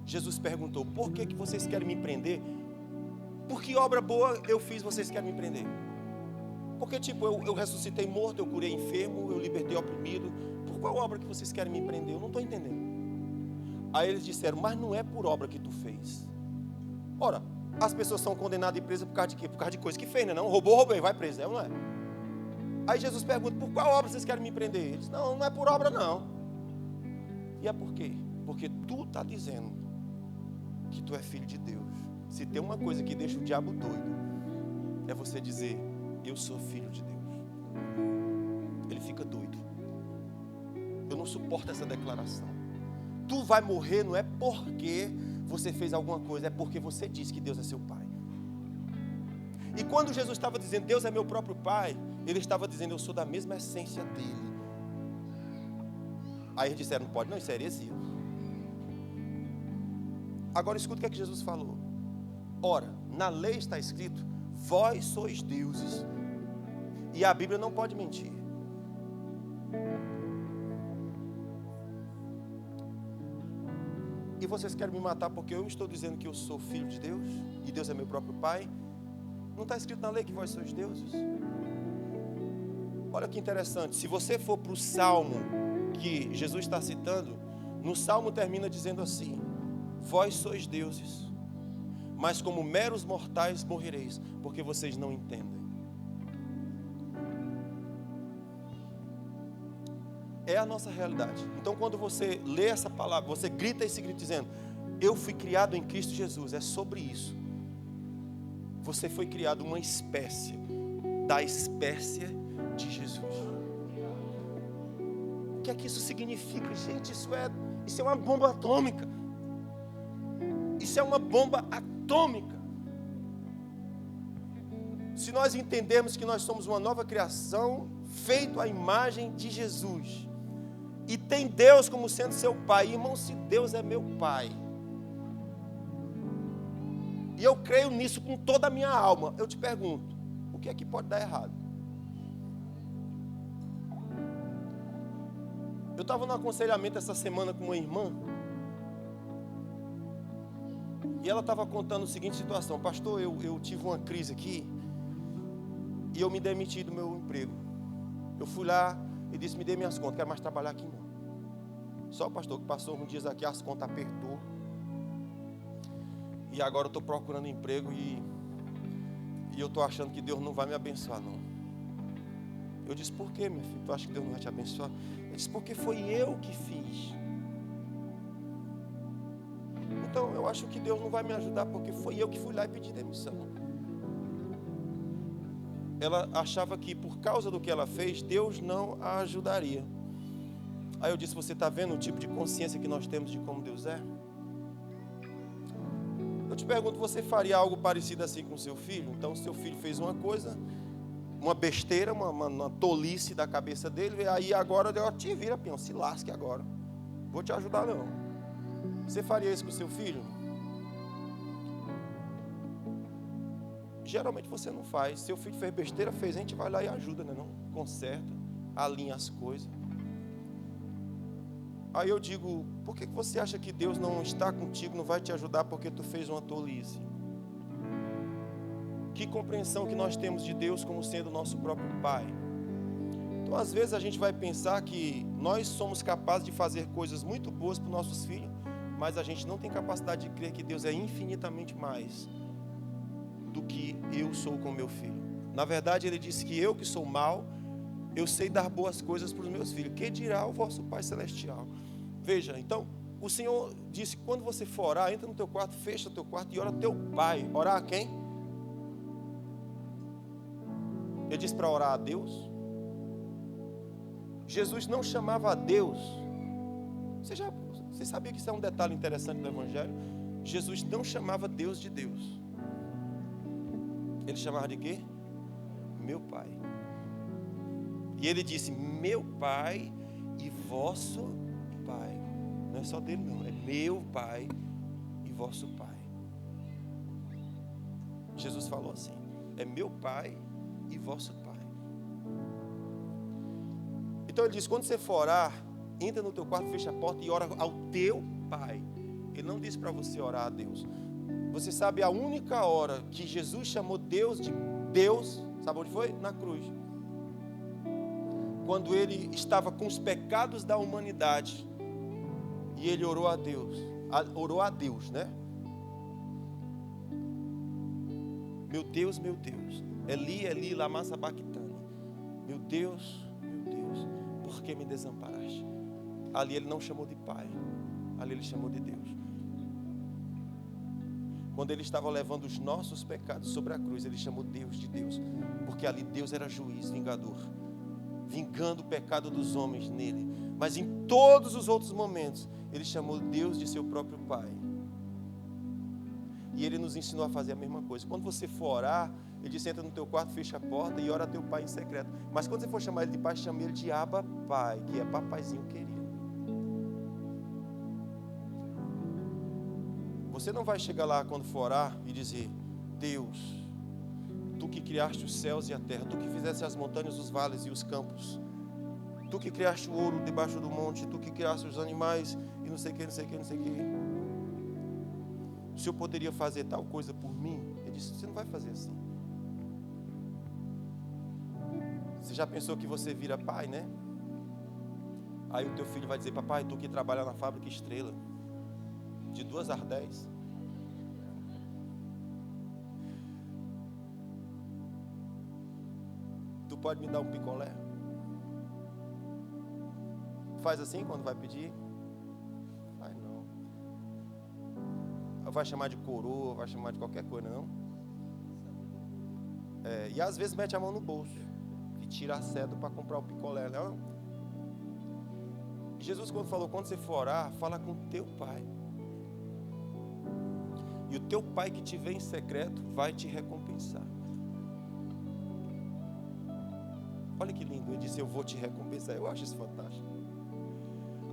Jesus perguntou: por que vocês querem me prender? Por que obra boa eu fiz, vocês querem me prender? Porque tipo, eu ressuscitei morto, eu curei enfermo, eu libertei oprimido. Por qual obra que vocês querem me prender? Eu não estou entendendo. Aí eles disseram: mas não é por obra que tu fez. Ora, As pessoas são condenadas e presas por causa de quê? Por causa de coisa que fez, né? Não, roubei, vai preso, é ou não é? Aí Jesus pergunta, por qual obra vocês querem me prender? Ele diz, não é por obra não. E é por quê? Porque tu está dizendo que tu é filho de Deus. Se tem uma coisa que deixa o diabo doido, é você dizer, eu sou filho de Deus. Ele fica doido. Eu não suporto essa declaração. Tu vai morrer não é porque você fez alguma coisa, é porque você disse que Deus é seu pai. E quando Jesus estava dizendo, Deus é meu próprio pai, ele estava dizendo, eu sou da mesma essência dele. Aí eles disseram, não pode, não, isso é heresia. Agora escuta o que Jesus falou. Ora, na lei está escrito, vós sois deuses. E a Bíblia não pode mentir. E vocês querem me matar porque eu estou dizendo que eu sou filho de Deus e Deus é meu próprio pai? Não está escrito na lei que vós sois deuses? Olha que interessante, se você for para o Salmo que Jesus está citando, no Salmo termina dizendo assim, vós sois deuses, mas como meros mortais morrereis, porque vocês não entendem. É a nossa realidade. Então quando você lê essa palavra, você grita esse grito dizendo, eu fui criado em Cristo Jesus, é sobre isso. Você foi criado uma espécie, da espécie de Jesus. O que é que isso significa? Gente, isso é uma bomba atômica. Isso é uma bomba atômica. Se nós entendermos que nós somos uma nova criação, feito à imagem de Jesus, e tem Deus como sendo seu pai, irmão, se Deus é meu pai, e eu creio nisso com toda a minha alma, eu te pergunto, o que é que pode dar errado? Eu estava no aconselhamento essa semana com uma irmã, e ela estava contando a seguinte situação, pastor, eu tive uma crise aqui, e eu me demiti do meu emprego. Eu fui lá e disse, me dê minhas contas, não quero mais trabalhar aqui não. Só o pastor que passou uns dias aqui, as contas apertou. E agora eu estou procurando emprego e eu estou achando que Deus não vai me abençoar não. Eu disse, por quê, meu filho? Tu acha que Deus não vai te abençoar? Ele disse, porque foi eu que fiz. Então eu acho que Deus não vai me ajudar, porque foi eu que fui lá e pedi demissão. Ela achava que por causa do que ela fez, Deus não a ajudaria. Aí eu disse, você está vendo o tipo de consciência que nós temos de como Deus é? Eu te pergunto, você faria algo parecido assim com seu filho? Então seu filho fez uma coisa, uma besteira, uma tolice da cabeça dele, e aí agora eu te vira, peão, se lasque agora. Vou te ajudar não. Você faria isso com seu filho? Geralmente você não faz. Seu filho fez besteira, fez, a gente vai lá e ajuda, né? Não conserta, alinha as coisas. Aí eu digo, por que você acha que Deus não está contigo, não vai te ajudar porque tu fez uma tolice? Que compreensão que nós temos de Deus como sendo nosso próprio Pai. Então às vezes a gente vai pensar que nós somos capazes de fazer coisas muito boas para os nossos filhos, mas a gente não tem capacidade de crer que Deus é infinitamente mais do que eu sou com meu filho. Na verdade ele disse que eu que sou mau, eu sei dar boas coisas para os meus filhos. Que dirá o vosso Pai Celestial? Veja, então, o Senhor disse, quando você for orar, entra no teu quarto, fecha o teu quarto e ora teu Pai. Orar a quem? Ele disse para orar a Deus. Jesus não chamava a Deus. Você sabia que isso é um detalhe interessante do Evangelho? Jesus não chamava Deus de Deus. Ele chamava de quê? Meu Pai. E ele disse, meu Pai e vosso Pai. Não é só dele não, é meu Pai e vosso Pai. Jesus falou assim, é meu Pai e vosso Pai. Então ele disse, quando você for orar, entra no teu quarto, fecha a porta e ora ao teu Pai. Ele não disse para você orar a Deus. Você sabe a única hora que Jesus chamou Deus de Deus, sabe onde foi? Na cruz. Quando ele estava com os pecados da humanidade e ele orou a Deus, né? Meu Deus, Eli, Eli, lama sabachthani. Meu Deus, por que me desamparaste? Ali ele não chamou de pai, ali ele chamou de Deus. Quando ele estava levando os nossos pecados sobre a cruz, ele chamou Deus de Deus, porque ali Deus era juiz, vingador, vingando o pecado dos homens nele. Mas em todos os outros momentos, ele chamou Deus de seu próprio pai. E ele nos ensinou a fazer a mesma coisa. Quando você for orar, ele disse: entra no teu quarto, fecha a porta e ora a teu pai em secreto. Mas quando você for chamar ele de pai, chame ele de Abba Pai, que é papaizinho querido. Você não vai chegar lá quando for orar e dizer: Deus, tu que criaste os céus e a terra, tu que fizeste as montanhas, os vales e os campos, tu que criaste o ouro debaixo do monte, tu que criaste os animais e não sei o que, não sei o que, não sei o que. O Senhor poderia fazer tal coisa por mim? Ele disse: você não vai fazer assim. Você já pensou que você vira pai, né? Aí o teu filho vai dizer: papai, tu que trabalha na fábrica Estrela, de 2 às 10. Tu pode me dar um picolé? Faz assim quando vai pedir? Faz não. Vai chamar de coroa, vai chamar de qualquer coisa, não? E às vezes mete a mão no bolso e tira a cédula para comprar o picolé, não? Jesus, quando falou: quando você for orar, fala com teu pai. E o teu pai que te vê em secreto vai te recompensar. Olha que lindo, ele disse: eu vou te recompensar. Eu acho isso fantástico.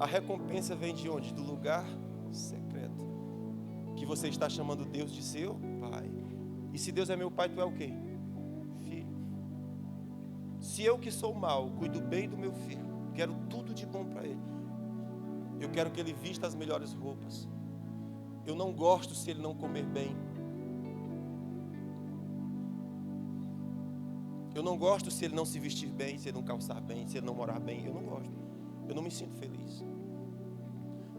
A recompensa vem de onde? Do lugar secreto, que você está chamando Deus de seu pai. E se Deus é meu pai, tu é o quê? Filho. Se eu que sou mau, cuido bem do meu filho, quero tudo de bom para ele, eu quero que ele vista as melhores roupas. Eu não gosto se ele não comer bem. Eu não gosto se ele não se vestir bem, se ele não calçar bem, se ele não morar bem. Eu não gosto. Eu não me sinto feliz.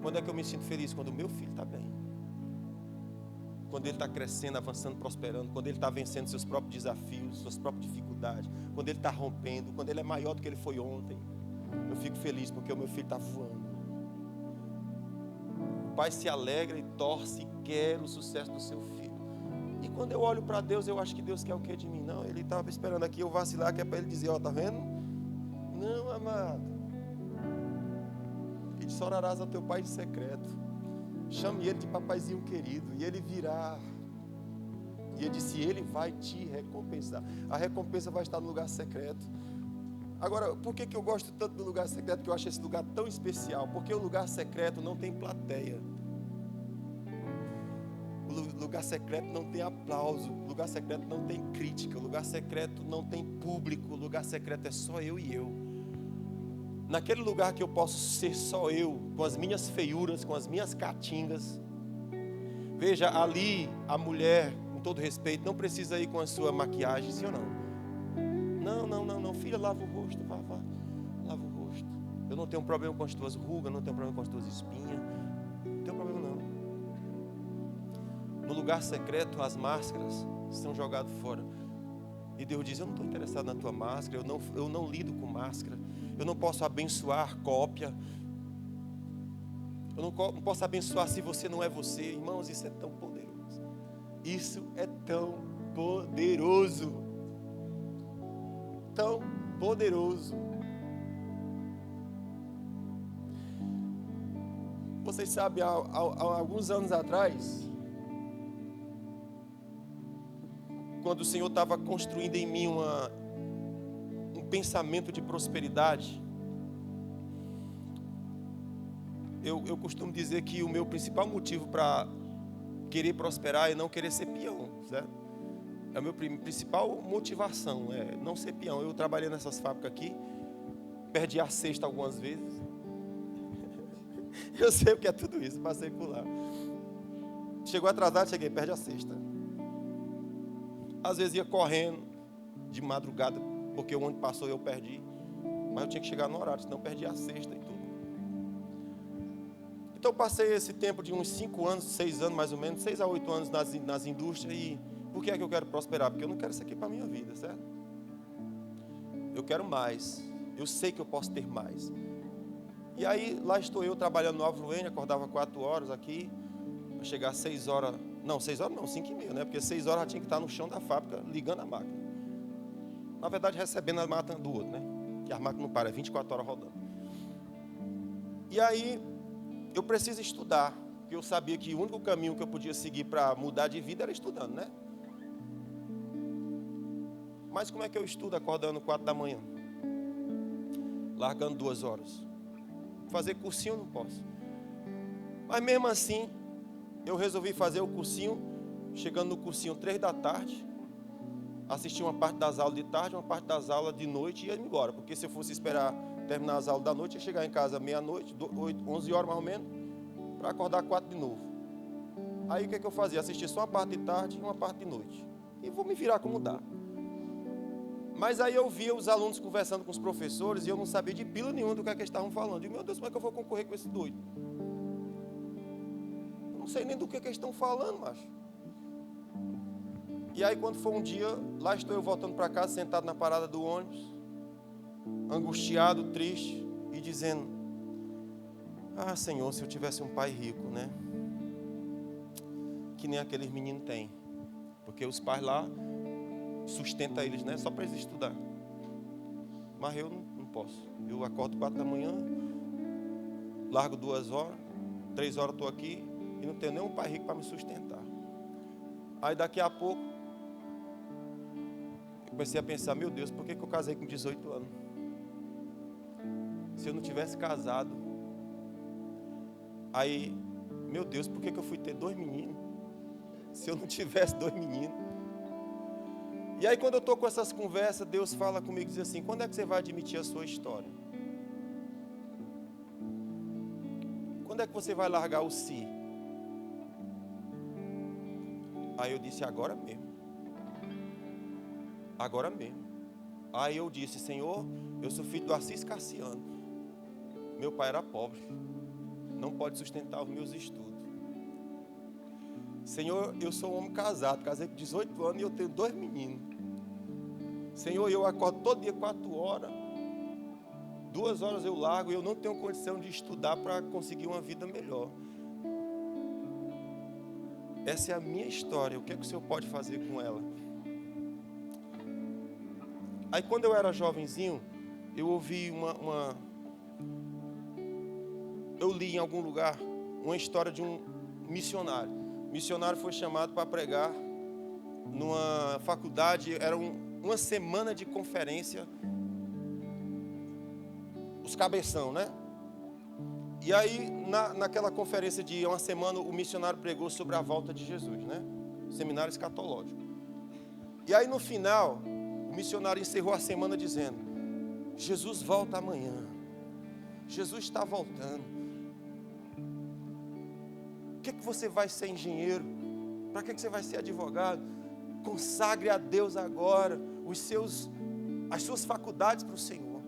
Quando é que eu me sinto feliz? Quando o meu filho está bem. Quando ele está crescendo, avançando, prosperando. Quando ele está vencendo seus próprios desafios, suas próprias dificuldades. Quando ele está rompendo. Quando ele é maior do que ele foi ontem. Eu fico feliz porque o meu filho está voando. O pai se alegra e torce e quer o sucesso do seu filho. E quando eu olho para Deus, eu acho que Deus quer o que de mim? Não, ele estava esperando aqui eu vacilar, que é para ele dizer: ó, tá vendo? Não, amado. E disse: orarás ao teu pai em secreto. Chame ele de papaizinho querido. E ele virá. E ele disse: ele vai te recompensar. A recompensa vai estar no lugar secreto. Agora, por que eu gosto tanto do lugar secreto? Que eu acho esse lugar tão especial. Porque o lugar secreto não tem plateia. O lugar secreto não tem aplauso. O lugar secreto não tem crítica. O lugar secreto não tem público. O lugar secreto é só eu e eu. Naquele lugar que eu posso ser só eu, com as minhas feiuras, com as minhas catingas. Veja, ali a mulher, com todo respeito, não precisa ir com a sua maquiagem, sim ou não? Não, filha, lava o rosto, vá, lava o rosto. Eu não tenho problema com as tuas rugas, não tenho problema com as tuas espinhas, não tenho problema não. No lugar secreto, as máscaras são jogadas fora. E Deus diz: eu não estou interessado na tua máscara, eu não lido com máscara, eu não posso abençoar cópia, eu não posso abençoar se você não é você. Irmãos, isso é tão poderoso. Isso é tão poderoso. Tão poderoso. Vocês sabem, há alguns anos atrás, quando o Senhor estava construindo em mim um pensamento de prosperidade, eu costumo dizer que o meu principal motivo para querer prosperar é não querer ser peão, certo? É a minha principal motivação, é não ser peão. Eu trabalhei nessas fábricas aqui, perdi a cesta algumas vezes. Eu sei o que é tudo isso, passei por lá. Chegou atrasado, cheguei, perde a cesta. Às vezes ia correndo de madrugada, porque o ônibus passou e eu perdi. Mas eu tinha que chegar no horário, senão eu perdi a cesta e tudo. Então eu passei esse tempo de uns 5 anos, 6 anos mais ou menos, 6 a 8 anos nas indústrias. E Por que é que eu quero prosperar? Porque eu não quero isso aqui para a minha vida, certo? Eu quero mais. Eu sei que eu posso ter mais. E aí, lá estou eu trabalhando no Alvruene, acordava 4 horas aqui, para chegar às 6 horas, não, 6 horas não, 5h30, né? Porque 6 horas já tinha que estar no chão da fábrica, ligando a máquina. Na verdade, recebendo a máquina do outro, né? Que a máquina não para, é 24 horas rodando. E aí, eu preciso estudar, porque eu sabia que o único caminho que eu podia seguir para mudar de vida era estudando, né? Mas como é que eu estudo acordando 4 da manhã? Largando 2 horas. Fazer cursinho eu não posso. Mas mesmo assim, eu resolvi fazer o cursinho, chegando no cursinho 3 da tarde, assistir uma parte das aulas de tarde, uma parte das aulas de noite e ia embora. Porque se eu fosse esperar terminar as aulas da noite, ia chegar em casa meia-noite, 11 horas mais ou menos, para acordar 4 de novo. Aí o que eu fazia? Assistir só uma parte de tarde e uma parte de noite. E vou me virar como dá. Mas aí eu via os alunos conversando com os professores e eu não sabia de pila nenhuma do que é que eles estavam falando. Eu digo, meu Deus, como é que eu vou concorrer com esse doido? Eu não sei nem do que eles estão falando, macho. E aí quando foi um dia, lá estou eu voltando para casa, sentado na parada do ônibus, angustiado, triste e dizendo, ah, Senhor, se eu tivesse um pai rico, né? Que nem aqueles meninos têm. Porque os pais lá sustenta eles, né? Só para eles estudar. Mas eu não posso. Eu acordo 4 da manhã, largo 2 horas, 3 horas estou aqui e não tenho nenhum pai rico para me sustentar. Aí daqui a pouco eu comecei a pensar, meu Deus, por que eu casei com 18 anos? Se eu não tivesse casado, aí, meu Deus, por que eu fui ter 2 meninos? Se eu não tivesse 2 meninos. E aí quando eu estou com essas conversas, Deus fala comigo e diz assim, quando é que você vai admitir a sua história? Quando é que você vai largar o si? Aí eu disse, agora mesmo. Agora mesmo. Aí eu disse, Senhor, eu sou filho do Assis Cassiano. Meu pai era pobre. Não pode sustentar os meus estudos. Senhor, eu sou um homem casado, casei com 18 anos e eu tenho 2 meninos. Senhor, eu acordo todo dia 4 horas, 2 horas eu largo e eu não tenho condição de estudar para conseguir uma vida melhor. Essa é a minha história, o que é que o Senhor pode fazer com ela? Aí quando eu era jovenzinho, eu ouvi eu li em algum lugar uma história de um missionário. O missionário foi chamado para pregar numa faculdade, era uma semana de conferência, os cabeção, né? E aí, naquela conferência de uma semana, o missionário pregou sobre a volta de Jesus, né? Seminário escatológico. E aí, no final, o missionário encerrou a semana dizendo, Jesus volta amanhã. Jesus está voltando. Por que você vai ser engenheiro? Para que você vai ser advogado? Consagre a Deus agora as suas faculdades para o Senhor.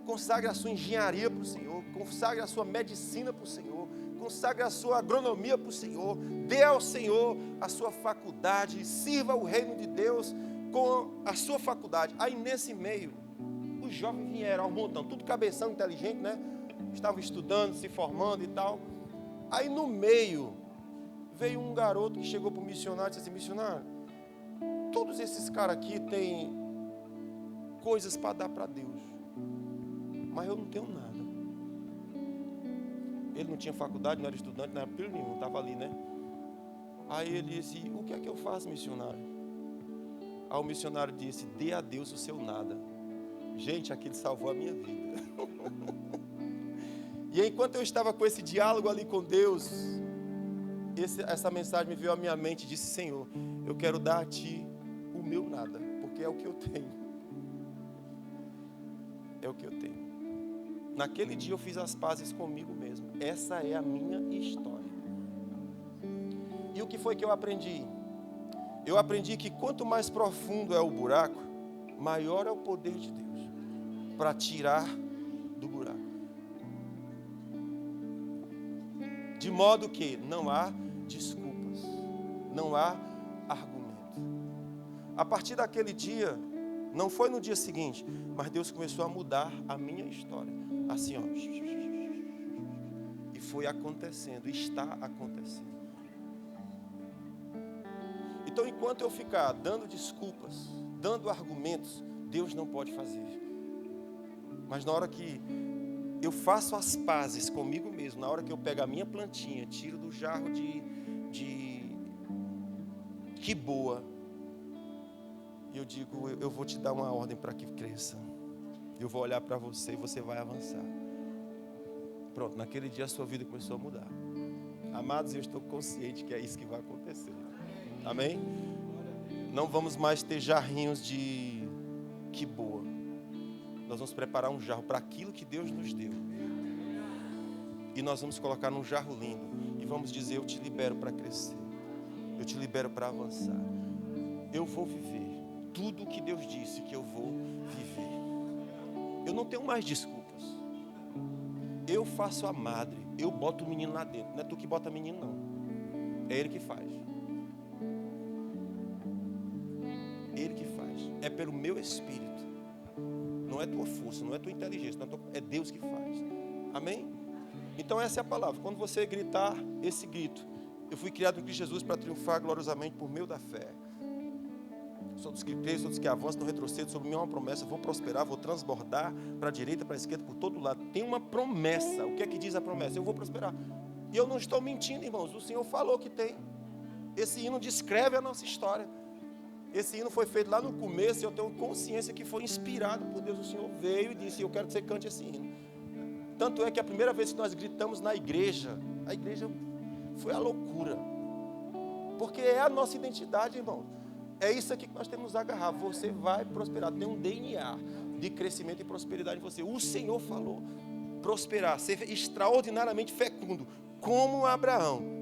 Consagre a sua engenharia para o Senhor. Consagre a sua medicina para o Senhor. Consagre a sua agronomia para o Senhor. Dê ao Senhor a sua faculdade. Sirva o reino de Deus com a sua faculdade. Aí nesse meio, os jovens vieram ao montão, tudo cabeção inteligente, né? Estavam estudando, se formando e tal. Aí no meio, veio um garoto que chegou para o missionário e disse assim, missionário, todos esses caras aqui têm coisas para dar para Deus, mas eu não tenho nada. Ele não tinha faculdade, não era estudante, não era filho nenhum, estava ali, né? Aí ele disse, o que é que eu faço, missionário? Aí o missionário disse, dê a Deus o seu nada. Gente, aquilo salvou a minha vida. E enquanto eu estava com esse diálogo ali com Deus, essa mensagem me veio à minha mente e disse, Senhor, eu quero dar a Ti o meu nada, porque é o que eu tenho. É o que eu tenho. Naquele dia eu fiz as pazes comigo mesmo. Essa é a minha história. E o que foi que eu aprendi? Eu aprendi que quanto mais profundo é o buraco, maior é o poder de Deus para tirar do buraco. De modo que não há desculpas, não há argumento. A partir daquele dia, não foi no dia seguinte, mas Deus começou a mudar a minha história. Assim, ó. E foi acontecendo, está acontecendo. Então, enquanto eu ficar dando desculpas, dando argumentos, Deus não pode fazer. Mas na hora que eu faço as pazes comigo mesmo, na hora que eu pego a minha plantinha, tiro do jarro de que boa, e eu digo, eu vou te dar uma ordem para que cresça. Eu vou olhar para você e você vai avançar. Pronto, naquele dia a sua vida começou a mudar. Amados, eu estou consciente que é isso que vai acontecer. Amém? Não vamos mais ter jarrinhos de que boa. Nós vamos preparar um jarro para aquilo que Deus nos deu. E nós vamos colocar num jarro lindo. E vamos dizer, eu te libero para crescer. Eu te libero para avançar. Eu vou viver tudo o que Deus disse que eu vou viver. Eu não tenho mais desculpas. Eu faço a madre. Eu boto o menino lá dentro. Não é tu que bota menino, não. É ele que faz. Ele que faz. É pelo meu espírito. Não é tua força, não é tua inteligência. É Deus que faz. Amém? Então essa é a palavra. Quando você gritar esse grito, eu fui criado em Cristo Jesus para triunfar gloriosamente por meio da fé. Sou dos que creem, sou dos que avançam, não retrocedo. Sobre mim é uma promessa, vou prosperar, vou transbordar para a direita, para a esquerda, por todo lado. Tem uma promessa. O que é que diz a promessa? Eu vou prosperar. E eu não estou mentindo, irmãos. O Senhor falou que tem. Esse hino descreve a nossa história. Esse hino foi feito lá no começo e eu tenho consciência que foi inspirado por Deus. O Senhor veio e disse, eu quero que você cante esse hino. Tanto é que a primeira vez que nós gritamos na igreja, a igreja foi a loucura. Porque é a nossa identidade, irmão. É isso aqui que nós temos que agarrar. Você vai prosperar. Tem um DNA de crescimento e prosperidade em você. O Senhor falou. Prosperar, ser extraordinariamente fecundo, como Abraão.